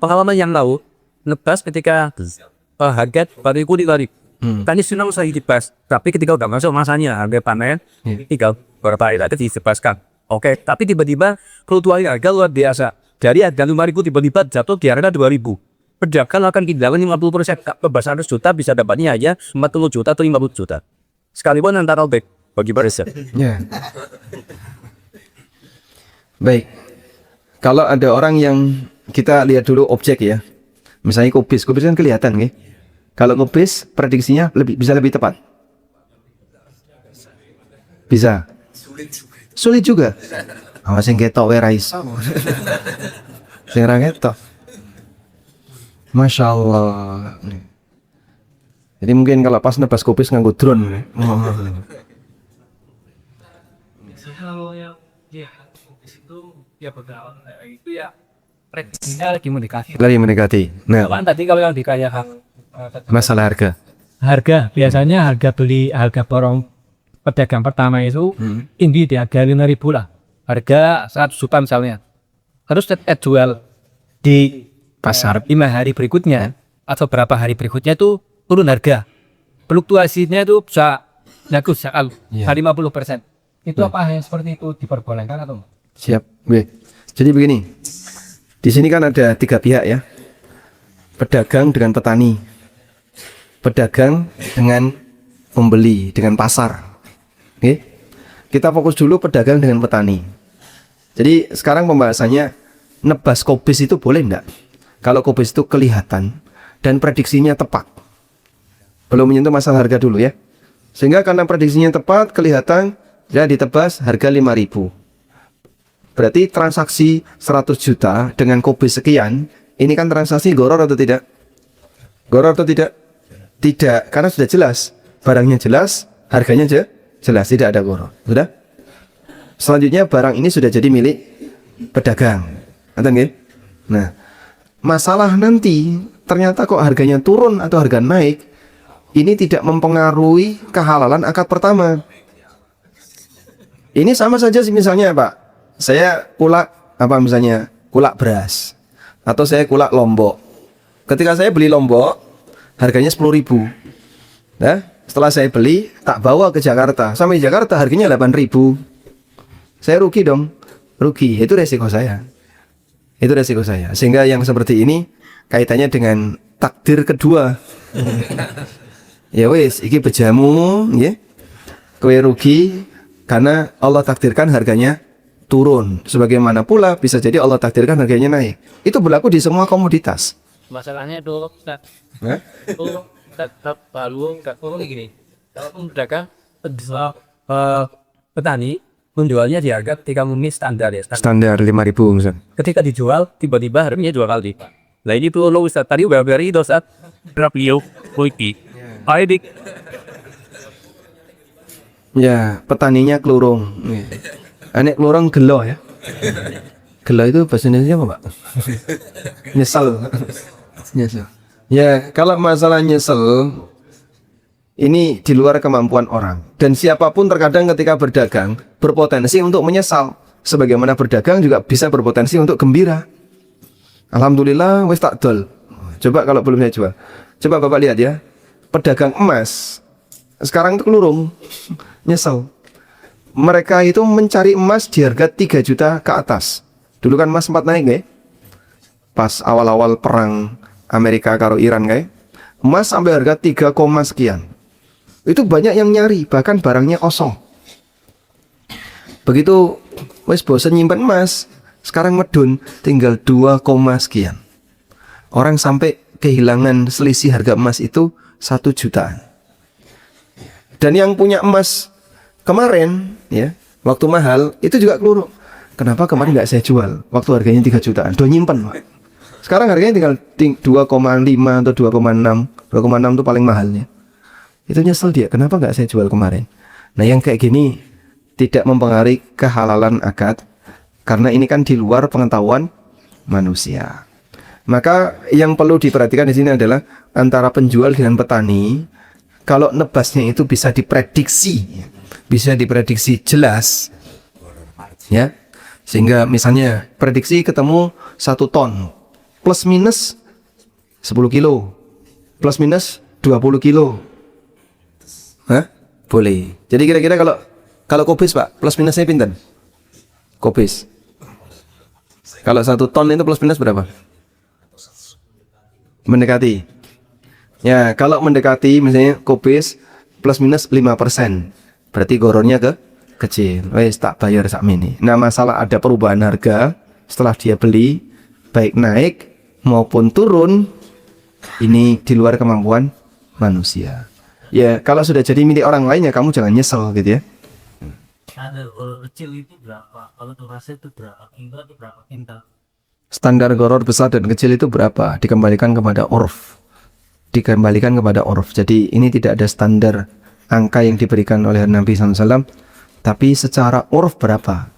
pengalaman yang lalu nebas ketika harga bariku di tadi sudah usah dibahas, tapi ketika udah masuk masanya harga panen tinggal berapa itu dibebaskan. Oke, tapi tiba-tiba kelutuan harga luar biasa. Dari harga 5.000 tiba-tiba jatuh di harga 2.000. Pedagang akan kehilangan 50%. Pembahasan 100 juta bisa dapatnya aja 40 juta atau 50 juta. Sekalipun antara baik bagi barisan. Ya. Baik. Kalau ada orang yang kita lihat dulu objek ya. Misalnya kubis kan kelihatan nih. Kalau kubis prediksinya bisa lebih tepat. Bisa. Sulit juga. Awas yang ketok wae ra iso. Sing ra ketok. Masya Allah. Jadi mungkin kalau pas nebas kubis nganggo drone. Kalau yang itu ya pegawai itu ya prediksinya lagi mendekati. Lagi mendekati. Nah, Kan tadi kalau yang dikayakan masalah harga. Harga biasanya harga borong pedagang pertama itu tinggi di harga 5.000 lah. Harga 100 juta misalnya. Terus jual di pasar 5 hari berikutnya atau berapa hari berikutnya itu turun harga. Fluktuasinya itu bisa naik sekali 50%. Itu apa yang seperti itu diperbolehkan atau enggak? Siap. Oke. Jadi begini. Di sini kan ada 3 pihak ya. Pedagang dengan petani. Pedagang dengan pembeli, dengan pasar. Oke. Kita fokus dulu pedagang dengan petani. Jadi sekarang pembahasannya nebas kubis itu boleh enggak? Kalau kubis itu kelihatan dan prediksinya tepat. Belum menyentuh masalah harga dulu ya. Sehingga karena prediksinya tepat, kelihatan ya ditebas harga 5.000. Berarti transaksi 100 juta dengan kubis sekian, ini kan transaksi goror atau tidak? Goror atau tidak? Tidak, karena sudah jelas. Barangnya jelas, harganya jelas, tidak ada goror. Sudah? Selanjutnya barang ini sudah jadi milik pedagang. Nah, masalah nanti ternyata kok harganya turun atau harga naik, ini tidak mempengaruhi kehalalan akad pertama. Ini sama saja sih misalnya Pak, saya kulak misalnya kulak beras atau saya kulak lombok. Ketika saya beli lombok, harganya 10.000. Nah, setelah saya beli, tak bawa ke Jakarta. Sampai Jakarta harganya 8.000. Saya rugi dong. Rugi, itu resiko saya. Itu resiko saya. Sehingga yang seperti ini kaitannya dengan takdir kedua. Ya wis, iki bejamu, ya. Kowe rugi karena Allah takdirkan harganya turun. Sebagaimana pula bisa jadi Allah takdirkan harganya naik. Itu berlaku di semua komoditas. Masalahnya dulu Hah? tetap baru gini. Kalau pedagang petani menjualnya di harga ketika mungkin standar ya. Standar 5.000 misalnya. Ketika dijual tiba-tiba harganya 2 kali. Lah ini tuh lo Ustaz tadi udah beri itu Ustaz. Berapa yo? Wiki. Ayo dik. Ya, petaninya kelurung. Anek kelurung gelo ya. Gelo itu bahasa Indonesia apa, Pak? Nyesel. Nyesel. Ya, kalau masalah nyesel ini di luar kemampuan orang. Dan siapapun terkadang ketika berdagang berpotensi untuk menyesal. Sebagaimana berdagang juga bisa berpotensi untuk gembira. Alhamdulillah wis tak dol. Coba kalau belum saya jual. Coba Bapak lihat ya. Pedagang emas sekarang itu kelurung. Nyesel. Mereka itu mencari emas di harga 3 juta ke atas. Dulu kan emas sempat naik ya. Pas awal-awal perang Amerika karo Iran kayak. Emas sampai harga 3, sekian. Itu banyak yang nyari, bahkan barangnya kosong. Begitu wis bosen nyimpen emas, sekarang medun tinggal 2, sekian. Orang sampai kehilangan selisih harga emas itu 1 jutaan. Dan yang punya emas kemarin ya, waktu mahal itu juga kelurung. Kenapa kemarin nggak saya jual waktu harganya 3 jutaan? Udah nyimpen, Pak. Sekarang harganya tinggal 2,5 atau 2,6. 2,6 itu paling mahalnya. Itu nyesel dia, kenapa nggak saya jual kemarin? Nah, yang kayak gini tidak mempengaruhi kehalalan akad, karena ini kan di luar pengetahuan manusia. Maka yang perlu diperhatikan di sini adalah antara penjual dengan petani. Kalau nebasnya itu bisa diprediksi jelas, ya. Sehingga misalnya prediksi ketemu 1 ton plus minus 10 kilo plus minus 20 kilo. Hah? Boleh. Jadi kira-kira kalau kubis Pak, plus minusnya pinten? Kubis. Kalau 1 ton itu plus minus berapa? Mendekati. Ya, kalau mendekati misalnya kubis plus minus 5%. Berarti goronnya kecil. Wes tak bayar sak mini. Nah, masalah ada perubahan harga setelah dia beli, baik naik maupun turun, ini di luar kemampuan manusia. Ya, kalau sudah jadi milik orang lain ya kamu jangan nyesel gitu ya. Ada kecil itu berapa? Kalau kerasnya itu berapa? Kintal itu berapa kintal? Standar goror besar dan kecil itu berapa? Dikembalikan kepada urf. Jadi ini tidak ada standar angka yang diberikan oleh Nabi SAW, tapi secara urf berapa?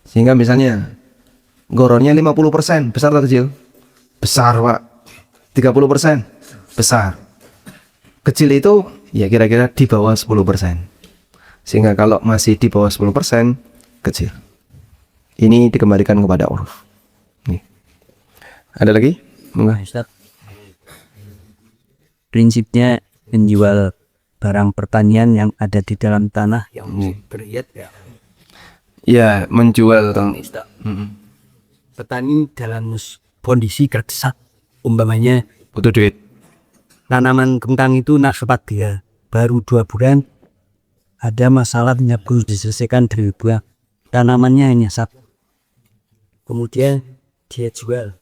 Sehingga misalnya gorornya 50%, besar atau kecil? Besar, Pak. 30%, besar. Kecil itu ya kira-kira di bawah 10%. Sehingga kalau masih di bawah 10%, kecil. Ini dikembalikan kepada uruf. Nih. Ada lagi? Enggak. Ustaz, prinsipnya menjual barang pertanian yang ada di dalam tanah yang berhiat ya. Ya, menjual. Petani dalam kondisi terdesak, umpamanya Butuh duit. tanaman kentang itu nak sempat dia baru 2 bulan, ada masalahnya perlu diselesaikan dari buah, tanamannya hanya 1. Kemudian dia jual,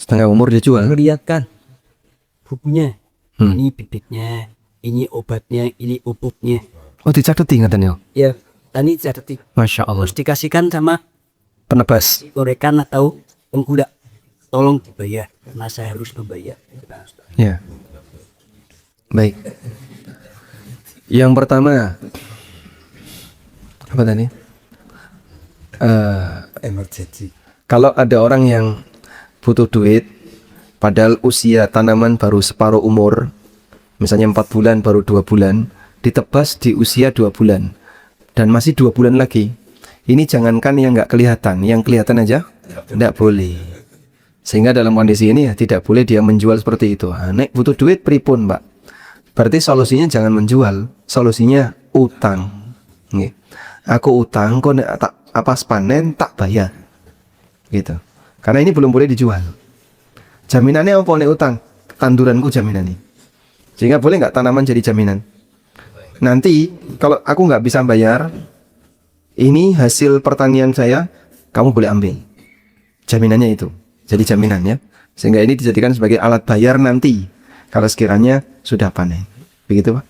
Setengah umur dia jual. lihat kan bukunya, ini bibitnya, ini obatnya, ini pupuknya. Oh, dicatat ingatannya. Ya, tani catat Masya Allah. harus dikasihkan sama Penebas. gorekan atau penggula. Tolong dibayar, karena saya harus membayar. Ya. Baik. Yang pertama apa tadi? Emergency. Kalau ada orang yang butuh duit, padahal usia tanaman baru separuh umur, misalnya 4 bulan baru 2 bulan, ditebas di usia 2 bulan, dan masih 2 bulan lagi. Ini jangankan yang nggak kelihatan, yang kelihatan aja tidak boleh. Sehingga dalam kondisi ini ya tidak boleh dia menjual seperti itu. Nek butuh duit pripun, Pak? Berarti solusinya jangan menjual, solusinya utang. Nggih. Aku utang, kok nek tak apa panen tak bayar. Gitu. Karena ini belum boleh dijual. Jaminannya apa nek utang? Tanduranku jaminannya. Sehingga boleh nggak tanaman jadi jaminan? Nanti kalau aku nggak bisa bayar, ini hasil pertanian saya, kamu boleh ambil. Jaminannya itu. Jadi jaminannya, sehingga ini dijadikan sebagai alat bayar nanti kalau sekiranya sudah panen. Begitu, Pak.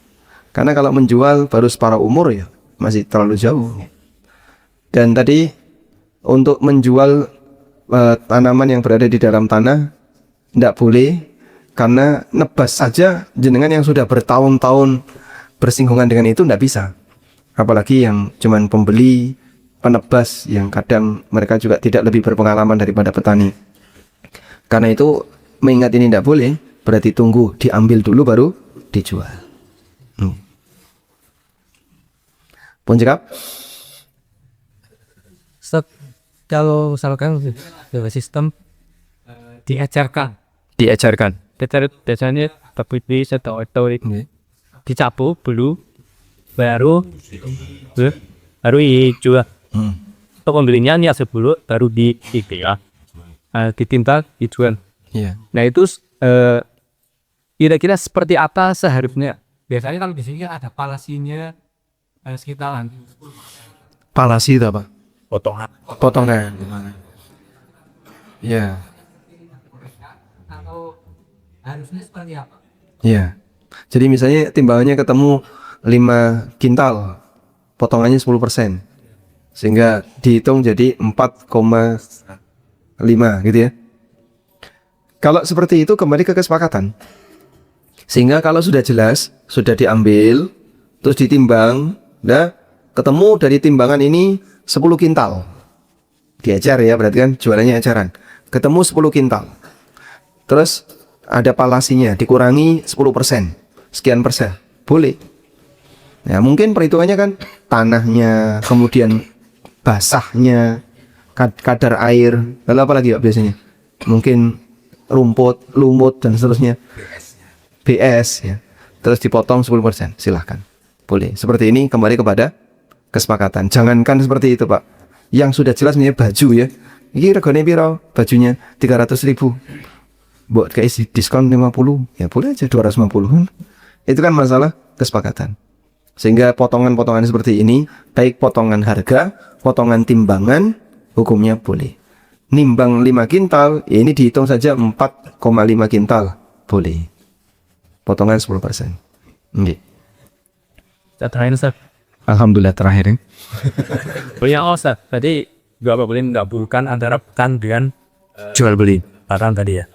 Karena kalau menjual baru separuh umur ya masih terlalu jauh. Dan tadi untuk menjual tanaman yang berada di dalam tanah tidak boleh, karena nebas saja jenengan yang sudah bertahun-tahun bersinggungan dengan itu tidak bisa, apalagi yang cuman pembeli, penebas yang kadang mereka juga tidak lebih berpengalaman daripada petani. Karena itu mengingat ini tidak boleh, berarti tunggu diambil dulu baru dijual. Pun cekap? Kalau misalkan sistem diajarkan biasanya tapi atau dicapu dulu baru dijual. Untuk pembelinya nih sebelum baru ditimbang dijual. Iya. Nah itu kira-kira seperti apa seharusnya? Biasanya kalau di sini ada palasinya sekitaran. Palasi itu apa? Potongan. Iya. Atau harusnya seperti apa? Iya. Jadi misalnya timbangannya ketemu 5 kintal, potongannya 10%. Sehingga dihitung jadi 4,5 gitu ya. Kalau seperti itu kembali ke kesepakatan. Sehingga kalau sudah jelas, sudah diambil, terus ditimbang, ketemu dari timbangan ini 10 kintal. Diajar ya, berarti kan jualannya ajaran. Ketemu 10 kintal. Terus ada palasinya, dikurangi 10%. Sekian persen. Boleh. Ya, mungkin perhitungannya kan tanahnya, kemudian basahnya, kadar air, lalu apa lagi ya biasanya? Mungkin rumput, lumut, dan seterusnya. BS ya. Terus dipotong 10%. Silahkan. Boleh. Seperti ini kembali kepada kesepakatan. Jangankan seperti itu, Pak. Yang sudah jelas misalnya baju ya. Ini regane piro? Bajunya 300.000. Buat kayak diskon 50. Ya boleh aja 250 kan. Itu kan masalah kesepakatan. Sehingga potongan-potongan seperti ini, baik potongan harga, potongan timbangan, hukumnya boleh. Nimbang 5 kintal, ya ini dihitung saja 4,5 kintal. Boleh. Potongan 10%. Nggih. Terakhir Ustaz. Alhamdulillah terakhir. Punya Ustaz, tadi juga boleh menggabungkan antara petani dengan jual beli barang tadi ya.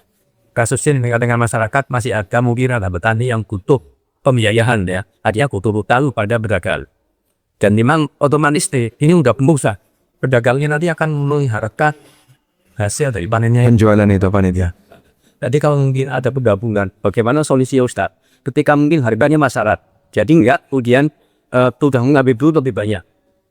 Kasusnya di tengah masyarakat masih ada mungkin ada petani yang butuh pembiayaan ya, artinya butuh utang pada pedagang. Dan memang otomatis ini udah pembungsa. Pedagangnya nanti akan mengharapkan hasil dari panennya. Penjualan itu panitia. Jadi kalau mungkin ada penggabungan, bagaimana solusi Ustaz? Ketika mungkin harganya masalah, jadi enggak kemudian sudah mengambil dulu lebih banyak.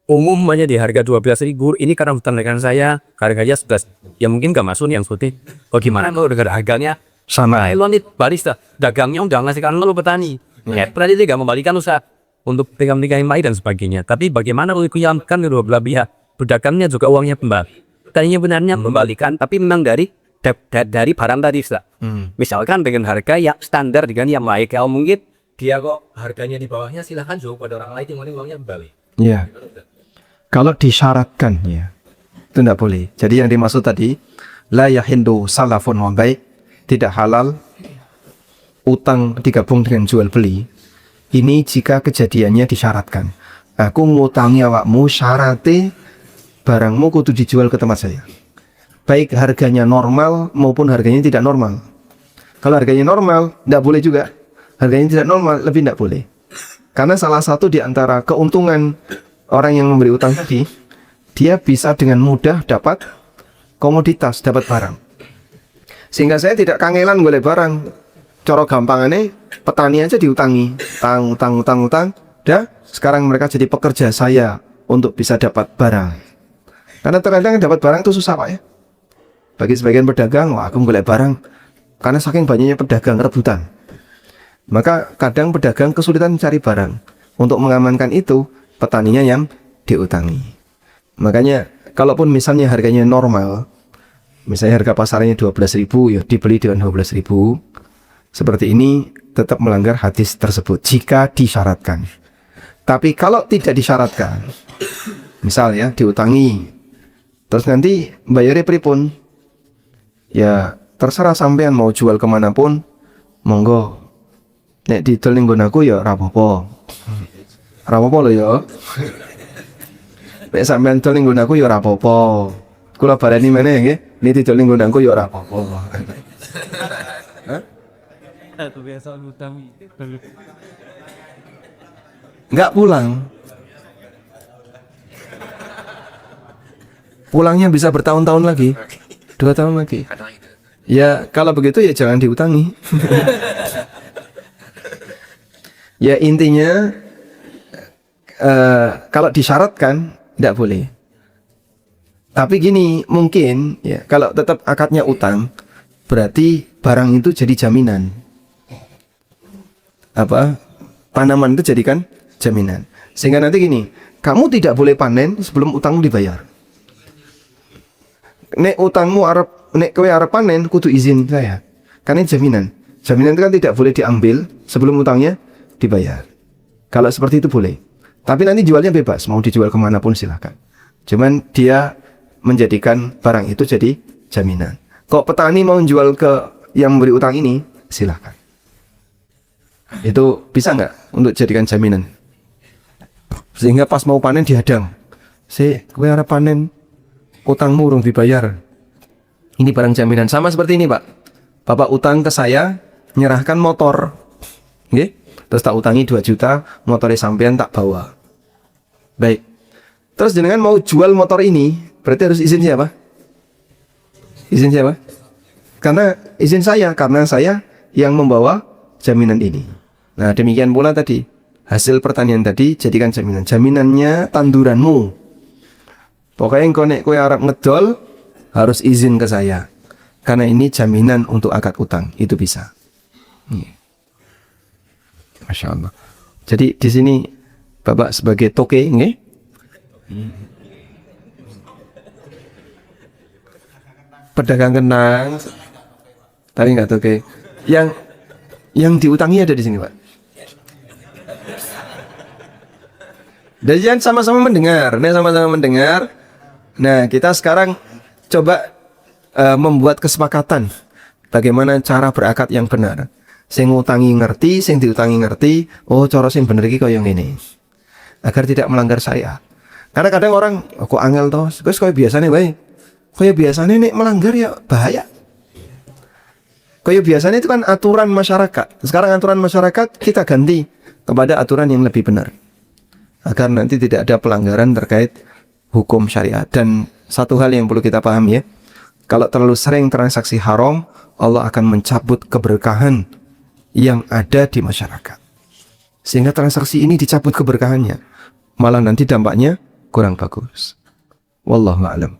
Umumnya di harga 12.000, ini karena hutan dengan saya harganya 11. Ya mungkin nggak masuk yang putih. Bagaimana kalau harganya sama? Lo nih barista, dagangnya udah ngasihkan lo petani. Ya, berarti dia nggak membalikan usaha untuk pegang-pegang yang lain dan sebagainya. Tapi bagaimana kalau dikuyamkan kedua belah pihak? Pedagangnya juga uangnya kembali. Tadinya benarnya membalikan, tapi memang dari barang tadi, Ustaz. Misalkan dengan harga yang standar dengan yang lain, kalau mungkin dia kok harganya di bawahnya, silahkan jual pada orang lain yang uangnya kembali. Iya. Kalau disyaratkan ya, itu tidak boleh. Jadi yang dimaksud tadi, la yahindu salafun wa bai', tidak halal utang digabung dengan jual beli. Ini jika kejadiannya disyaratkan. Aku ngutangi awakmu, syaratnya barangmu kudu dijual ke tempat saya. Baik harganya normal maupun harganya tidak normal. Kalau harganya normal, tidak boleh juga. Harganya tidak normal, lebih tidak boleh. Karena salah satu di antara keuntungan orang yang memberi utang tadi, dia bisa dengan mudah dapat komoditas, dapat barang. Sehingga saya tidak kangelan golek barang. Coro gampangannya, petani aja diutangi. Utang. Dah, sekarang mereka jadi pekerja saya untuk bisa dapat barang. Karena terkadang dapat barang itu susah, Pak ya. Bagi sebagian pedagang, wah aku golek barang. Karena saking banyaknya pedagang rebutan. Maka kadang pedagang kesulitan mencari barang. Untuk mengamankan itu, petaninya yang diutangi. Makanya, kalaupun misalnya harganya normal, misalnya harga pasarnya 12.000, ya dibeli dengan 12.000. Seperti ini tetap melanggar hadis tersebut jika disyaratkan. Tapi kalau tidak disyaratkan, misal ya diutangi, terus nanti bayarnya pripun, ya terserah sampean mau jual kemanapun, monggo. Nek didol ning nggon aku ya rapopo. Rapopo lho ya. Nek sampean dol ning nggon aku ya rapopo. kula baleni meneh nggih. Ini didol ning gondangku ya ora apa-apa. Kebiasaan utang. Nggak pulang. Pulangnya bisa bertahun-tahun lagi, 2 tahun lagi. Ya kalau begitu ya jangan diutangi. Ya intinya kalau disyaratkan tidak boleh. Tapi gini mungkin ya kalau tetap akadnya utang berarti barang itu jadi jaminan. Tanaman itu jadikan jaminan. Sehingga nanti gini, kamu tidak boleh panen sebelum utangmu dibayar. Nek utangmu nek kowe arep panen kudu izin saya. Karena ini jaminan. Jaminan itu kan tidak boleh diambil sebelum utangnya dibayar. Kalau seperti itu boleh. Tapi nanti jualnya bebas, mau dijual kemanapun silahkan. Cuman dia menjadikan barang itu jadi jaminan. Kok petani mau jual ke yang memberi utang ini, silahkan. Itu bisa nggak untuk jadikan jaminan? Sehingga pas mau panen dihadang. Kowe arep panen, utangmu urung dibayar. Ini barang jaminan. Sama seperti ini, Pak. Bapak utang ke saya, menyerahkan motor. Nggih? Terus tak utangi 2 juta, motornya sampean tak bawa. Baik. Terus jenengan mau jual motor ini, berarti harus izin siapa? Izin siapa? Karena izin saya, karena saya yang membawa jaminan ini. Nah, demikian pula tadi, hasil pertanian tadi jadikan jaminan. Jaminannya tanduranmu. Pokoknya engko nek kowe arep ngedol harus izin ke saya. Karena ini jaminan untuk akad utang, itu bisa. Masya Allah. Jadi di sini Bapak sebagai toke, nggih? Pedagang kenang, tapi nggak toke. Yang diutangi ada di sini, Pak. Dan jangan sama-sama mendengar. Nah, sama-sama mendengar. Nah, kita sekarang coba membuat kesepakatan bagaimana cara berakad yang benar. Sing ngutangi ngerti, sing diutangi ngerti. Oh, cara sing bener iki kaya ngene. Agar tidak melanggar syariat. Karena kadang orang kok angel to, wis kaya biasane wae. Kaya biasane nek melanggar ya bahaya. Kaya biasanya itu kan aturan masyarakat. Sekarang aturan masyarakat kita ganti kepada aturan yang lebih benar. Agar nanti tidak ada pelanggaran terkait hukum syariat. Dan satu hal yang perlu kita pahami ya, kalau terlalu sering transaksi haram, Allah akan mencabut keberkahan yang ada di masyarakat. Sehingga transaksi ini dicabut keberkahannya. Malah nanti dampaknya kurang bagus. Wallahu a'lam.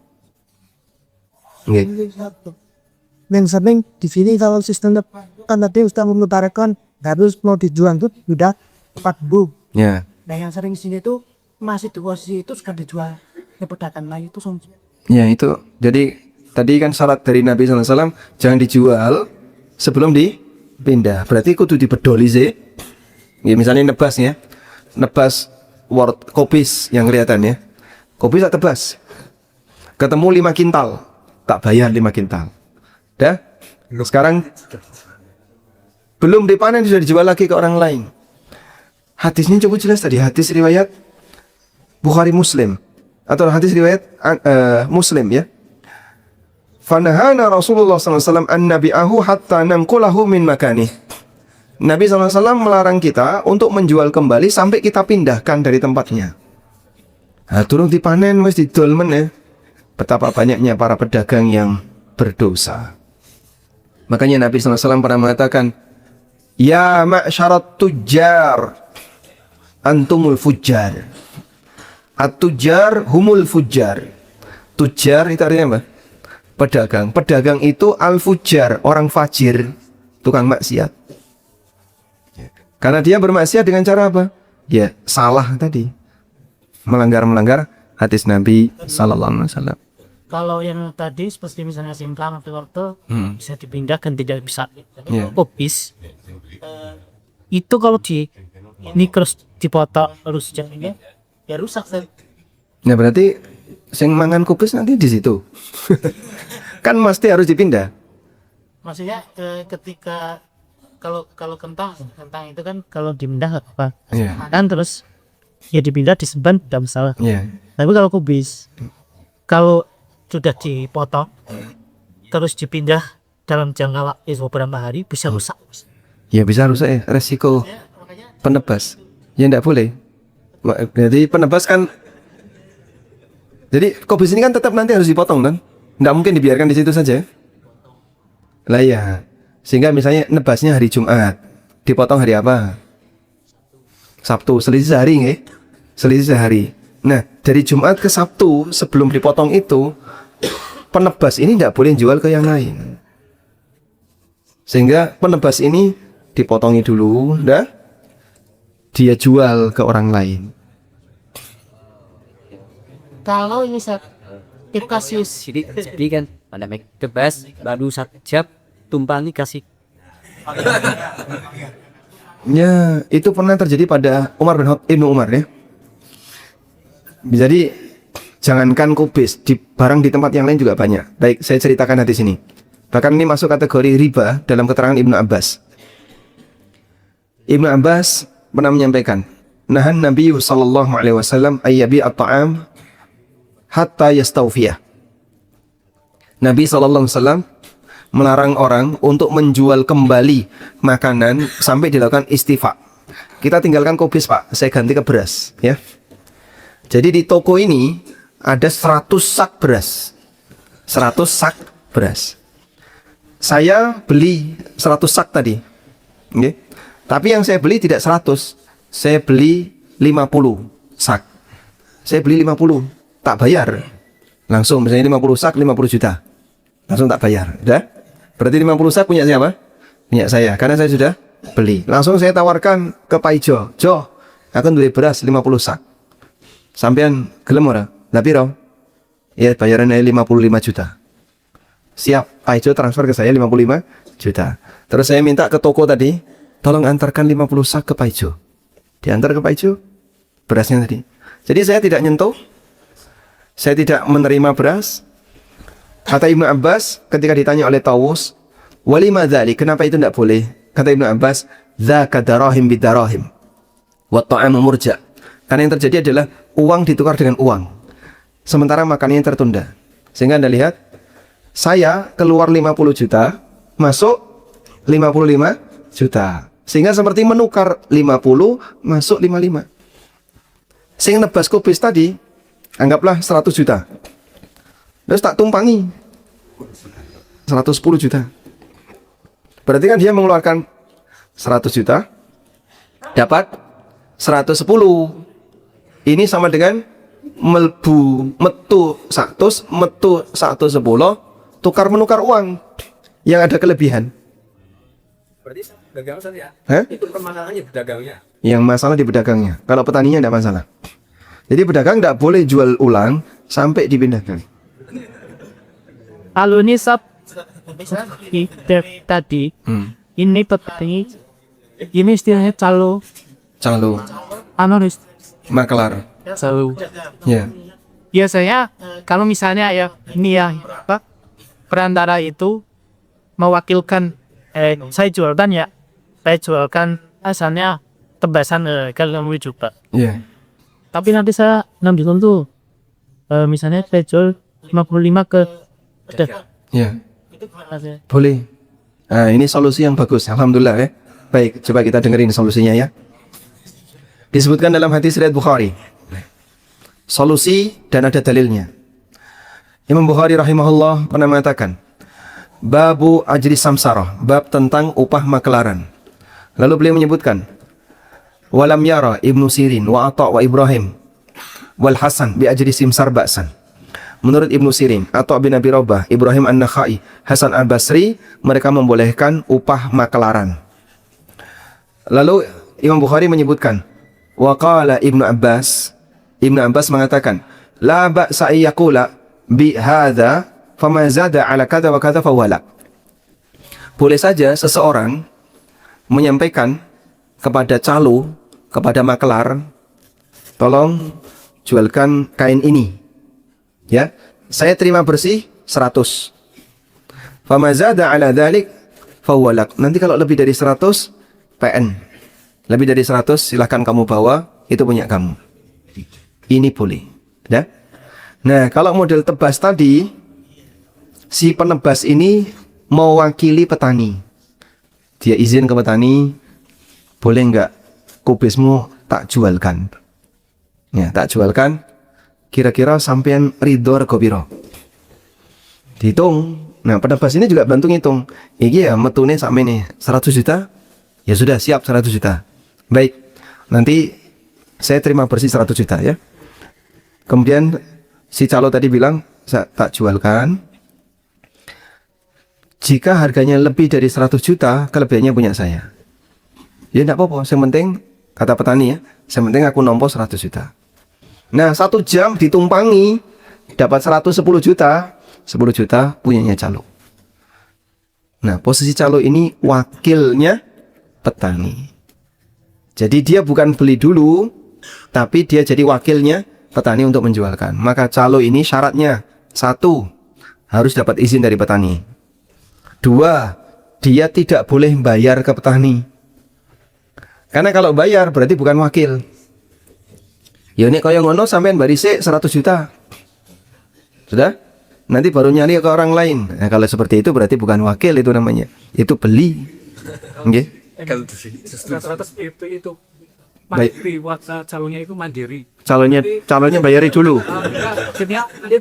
Nggih. Yang sering di sini kalau sistem kan tadi Ustaz mengutarakan harus mau dijual tuh sudah 4.000. Ya. Nah yang sering di sini tuh masih di posisi itu sudah dijual ke pedagang lain itu Ya itu. Jadi tadi kan syarat dari Nabi SAW jangan dijual sebelum dipindah. Berarti kudu dibedoli sih. Ya, misalnya nebas ya. Nebas word kopis yang kelihatan ya. Kopis tak tebas. Ketemu 5 kintal. Tak bayar 5 kintal. Dah. Sekarang belum dipanen sudah dijual lagi ke orang lain. Hadisnya cukup jelas tadi. Hadis riwayat Bukhari Muslim atau hadis riwayat Muslim ya. Fanahana Rasulullah SAW an nabi'ahu hatta nanqulahu min makani. Nabi SAW melarang kita untuk menjual kembali sampai kita pindahkan dari tempatnya. Nah, turun dipanen wis didol meneh. Betapa banyaknya para pedagang yang berdosa. Makanya Nabi SAW pernah mengatakan, ya ma'syarat tujjar, antumul fujjar. At-tujjar humul fujjar. Tujjar itu artinya apa? Pedagang. Pedagang itu al-fujjar, orang fajir, tukang maksiat. Karena dia bermaksiat dengan cara apa? Ya, salah tadi. Melanggar hadis Nabi sallallahu alaihi wasallam. kalau yang tadi seperti misalnya simplang atau wortel bisa dipindahkan tidak bisa Yeah. kopis itu kalau ini terus dipotong terus jadinya ya rusak sih. Nah berarti sing mangan kubis nanti di situ. Kan mesti harus dipindah. Maksudnya ketika kalau kentang itu kan kalau dipindah nggak apa Iya. kan terus ya dipindah disimpan tidak masalah. Iya. Tapi kalau kubis kalau sudah dipotong terus dipindah dalam jangka waktu beberapa hari bisa rusak. Ya bisa rusak ya, resiko penebas. Ya enggak boleh. Jadi penebas kan, jadi kubis ini kan tetap nanti harus dipotong kan? Enggak mungkin dibiarkan di situ saja. Lah ya, sehingga misalnya nebasnya hari Jumat, dipotong hari apa? Sabtu, selisih sehari nggih? Selisih sehari. Nah, dari Jumat ke Sabtu sebelum dipotong itu, penebas ini tidak boleh jual ke yang lain. Sehingga penebas ini dipotongi dulu, dah dia jual ke orang lain. Kalau ini kasus Jadi kan pada make tebas baru 1 jam tumpangi kasih. Ya, itu pernah terjadi pada Ibnu Umar ya. Jadi jangankan kubis, di barang di tempat yang lain juga banyak. Baik, saya ceritakan di sini. Bahkan ini masuk kategori riba dalam keterangan Ibnu Abbas. Ibnu Abbas pernah menyampaikan, nahan Nabi sallallahu alaihi wasallam ayyabi at-ta'am hatta yastawfiyah. Nabi sallallahu alaihi wasallam melarang orang untuk menjual kembali makanan sampai dilakukan istifa. Kita tinggalkan kubis, Pak, saya ganti ke beras ya. Jadi di toko ini ada 100 sak beras. 100 sak beras. Saya beli 100 sak tadi. Okay. Tapi yang saya beli tidak 100. Saya beli 50 sak. Saya beli 50, tak bayar. Langsung misalnya 50 sak 50 juta. Langsung tak bayar. Udah? Berarti 50 sak punya siapa? Punya saya, karena saya sudah beli. Langsung saya tawarkan ke Pak Ijo. Jo, akan beli beras 50 sak. Sampean gelem ora? Lah piro? Ya bayarannya 55 juta. Siap, Pak Ijo transfer ke saya 55 juta. Terus saya minta ke toko tadi, tolong antarkan 50 sak ke Pak Ijo. Diantar ke Pak Ijo berasnya tadi. Jadi saya tidak nyentuh, saya tidak menerima beras. Kata Ibnu Abbas ketika ditanya oleh Tawus, walima dzalik, kenapa itu tidak boleh? Kata Ibnu Abbas, dzaka darahim bidarahim wa ta'amu murja. Karena yang terjadi adalah uang ditukar dengan uang, sementara makanannya tertunda. Sehingga Anda lihat, saya keluar 50 juta, masuk 55 juta. Sehingga seperti menukar 50, masuk 55. Sehingga nebas kubis tadi, anggaplah 100 juta. Terus tak tumpangi 110 juta. Berarti kan dia mengeluarkan 100 juta, dapat 110. Ini sama dengan metu 100, metu 110, tukar menukar uang yang ada kelebihan. Berarti dagang saja. Hah? Itu permasalahannya pedagangnya. Yang masalah di pedagangnya. Kalau petaninya tidak masalah. Jadi pedagang tidak boleh jual ulang sampai dipindahkan. kalau ini tadi ini petani ini istilahnya calo Makelar. calo. Ya. Biasanya kalau misalnya ya ini ya apa perantara itu mewakilkan saya jualkan asalnya tebasan kalau mau juga. Ya. Tapi nanti saya ngambil tuh misalnya saya jual 55 ke pedagang. Ya. Itu gimana sih? Boleh. Nah, ini solusi yang bagus. Alhamdulillah ya. Baik, coba kita dengerin solusinya ya. Disebutkan dalam hadis riwayat Bukhari. Solusi dan ada dalilnya. Imam Bukhari rahimahullah pernah mengatakan, Babu ajri samsarah, bab tentang upah makelaran. Lalu beliau menyebutkan, Walam yara Ibnu Sirin wa Atha' wa Ibrahim wal Hasan bi ajri simsar ba'san. Menurut Ibnu Sirin, Atha' bin Abi Rabah, Ibrahim An-Nakhai, Hasan Al-Basri, mereka membolehkan upah makelaran. Lalu Imam Bukhari menyebutkan, wa qala Ibnu Abbas mengatakan, la ba'sa yaqula bi hadza fama zada ala kadza wa kadza fawala. Boleh saja seseorang menyampaikan kepada calo, kepada makelar, tolong jualkan kain ini. Ya, saya terima bersih 100. Fama zada ala dzalik fawala. Nanti kalau lebih dari 100 PN. Lebih dari 100 silahkan kamu bawa, itu punya kamu. Ini boleh. Ya? Nah, kalau model tebas tadi, si penebas ini mewakili petani. Dia izin ke petani, boleh nggak kubismu tak jualkan? Ya, tak jualkan. Kira-kira sampean ridho rego piro? Dihitung. Nah, penebas ini juga bantu ngitung. Iki ya metune sakmene 100 juta. Ya sudah, siap 100 juta. Baik. Nanti saya terima bersih 100 juta ya. Kemudian si calo tadi bilang, saya tak jualkan. Jika harganya lebih dari 100 juta, kelebihannya punya saya. Ya enggak apa-apa, yang penting, kata petani ya, yang penting aku nompo 100 juta. Nah, 1 jam ditumpangi, dapat 110 juta, 10 juta punyanya calo. Nah, posisi calo ini wakilnya petani. Jadi dia bukan beli dulu, tapi dia jadi wakilnya petani untuk menjualkan. Maka calo ini syaratnya, 1, harus dapat izin dari petani. 2, dia tidak boleh bayar ke petani. Karena kalau bayar berarti bukan wakil. Ya ini kaya ngono sampean barise 100 juta. Sudah? Nanti baru nyari ke orang lain. Nah, kalau seperti itu berarti bukan wakil itu namanya. Itu beli. Oke. Rata-rata itu Baik. mandiri, waktu calonnya itu mandiri. Calonnya bayari dulu. Akhirnya nanti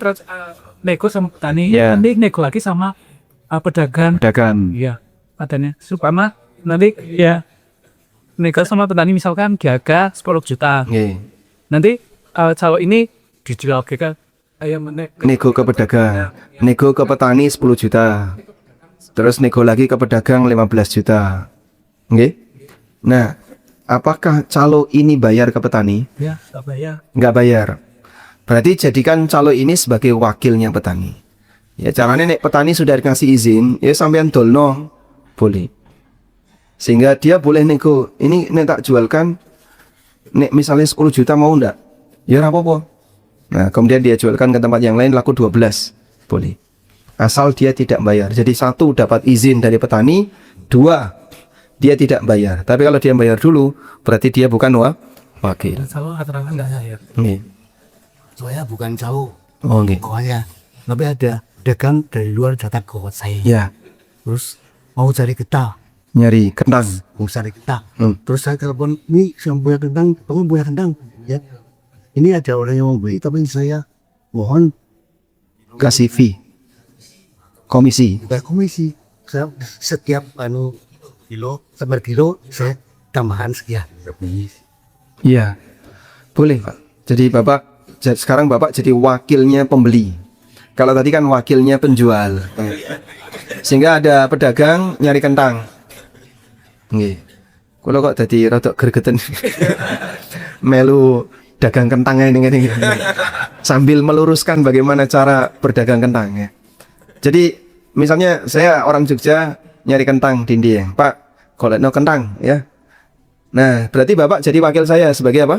nego sama petani, Ya. nanti nego lagi sama pedagang. Dagang. Iya, katanya. Supaya nanti ya nego sama petani misalkan gagal 10 juta. Nggih. Nanti calo ini dijual ke ayam Nego ke pedagang, nego ke petani 10 juta. Terus nego lagi ke pedagang 15 juta. Oke? Nah, apakah calo ini bayar ke petani? ya tak bayar. Nggak bayar. Berarti jadikan calo ini sebagai wakilnya petani. Ya caranya nek petani sudah dikasih izin, ya sampean dolno boleh. Sehingga dia boleh nego, ini nek tak jualkan, nek misalnya 10 juta mau ndak? Ya ora apa-apa. Nah, kemudian dia jualkan ke tempat yang lain laku 12. Boleh. Asal dia tidak bayar. Jadi 1, dapat izin dari petani. 2, dia tidak bayar. Tapi kalau dia bayar dulu, berarti dia bukan wakil. Calo rata-rata nggak bayar. Nggih. Saya bukan calo, Oh, nggih. pokoknya. Tapi ada dagang dari luar datang ke saya. Ya, Terus mau cari getah, nyari kentang. mau cari getah. Hmm. Terus saya telepon, ini yang punya kentang, kamu punya kentang? Ya. Ini ada orang yang mau beli, tapi saya mohon Kasih fee. Komisi. bayar komisi. Saya setiap kilo, per kilo, saya tambahan sekian. Iya. Boleh, Pak. Jadi sekarang Bapak jadi wakilnya pembeli. Kalau tadi kan wakilnya penjual. Sehingga ada pedagang nyari kentang. Nggih. Kalau kok tadi rodok gregeten. Melu dagang kentangnya ini. Sambil meluruskan bagaimana cara berdagang kentang ya. Jadi misalnya saya orang Jogja nyari kentang dindi ya. Pak, golekno kentang ya. Nah, berarti Bapak jadi wakil saya sebagai apa?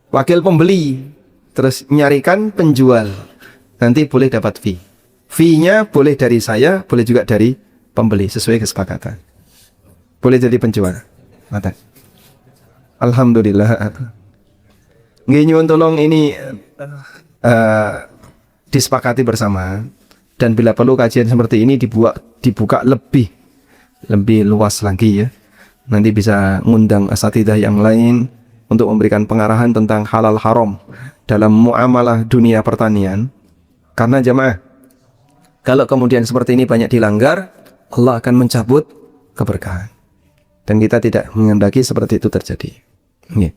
Wakil pembeli. Terus nyarikan penjual. Nanti boleh dapat fee. Fee-nya boleh dari saya, boleh juga dari pembeli sesuai kesepakatan. Boleh jadi penjual. Mata. Alhamdulillah. Nggih nyuwun tolong ini disepakati bersama, dan bila perlu kajian seperti ini dibuka lebih luas lagi ya. Nanti bisa ngundang asatidzah yang lain untuk memberikan pengarahan tentang halal haram dalam muamalah dunia pertanian. Karena jamaah, kalau kemudian seperti ini banyak dilanggar, Allah akan mencabut keberkahan. Dan kita tidak menghendaki seperti itu terjadi. Nggih.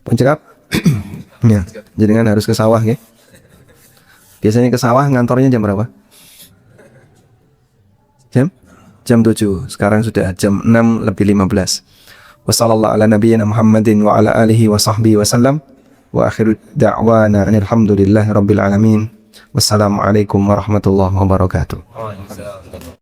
Pun cekap. Ya, jenengan harus ke sawah ya. Biasanya ke sawah ngantornya jam berapa? Jam 7. Sekarang sudah jam 6:15. Wassallallahu ala nabiyyina Muhammadin wa ala alihi wa sahbihi wasallam. Wa akhiru da'wana alhamdulillahi rabbil alamin. Wassalamualaikum warahmatullahi wabarakatuh.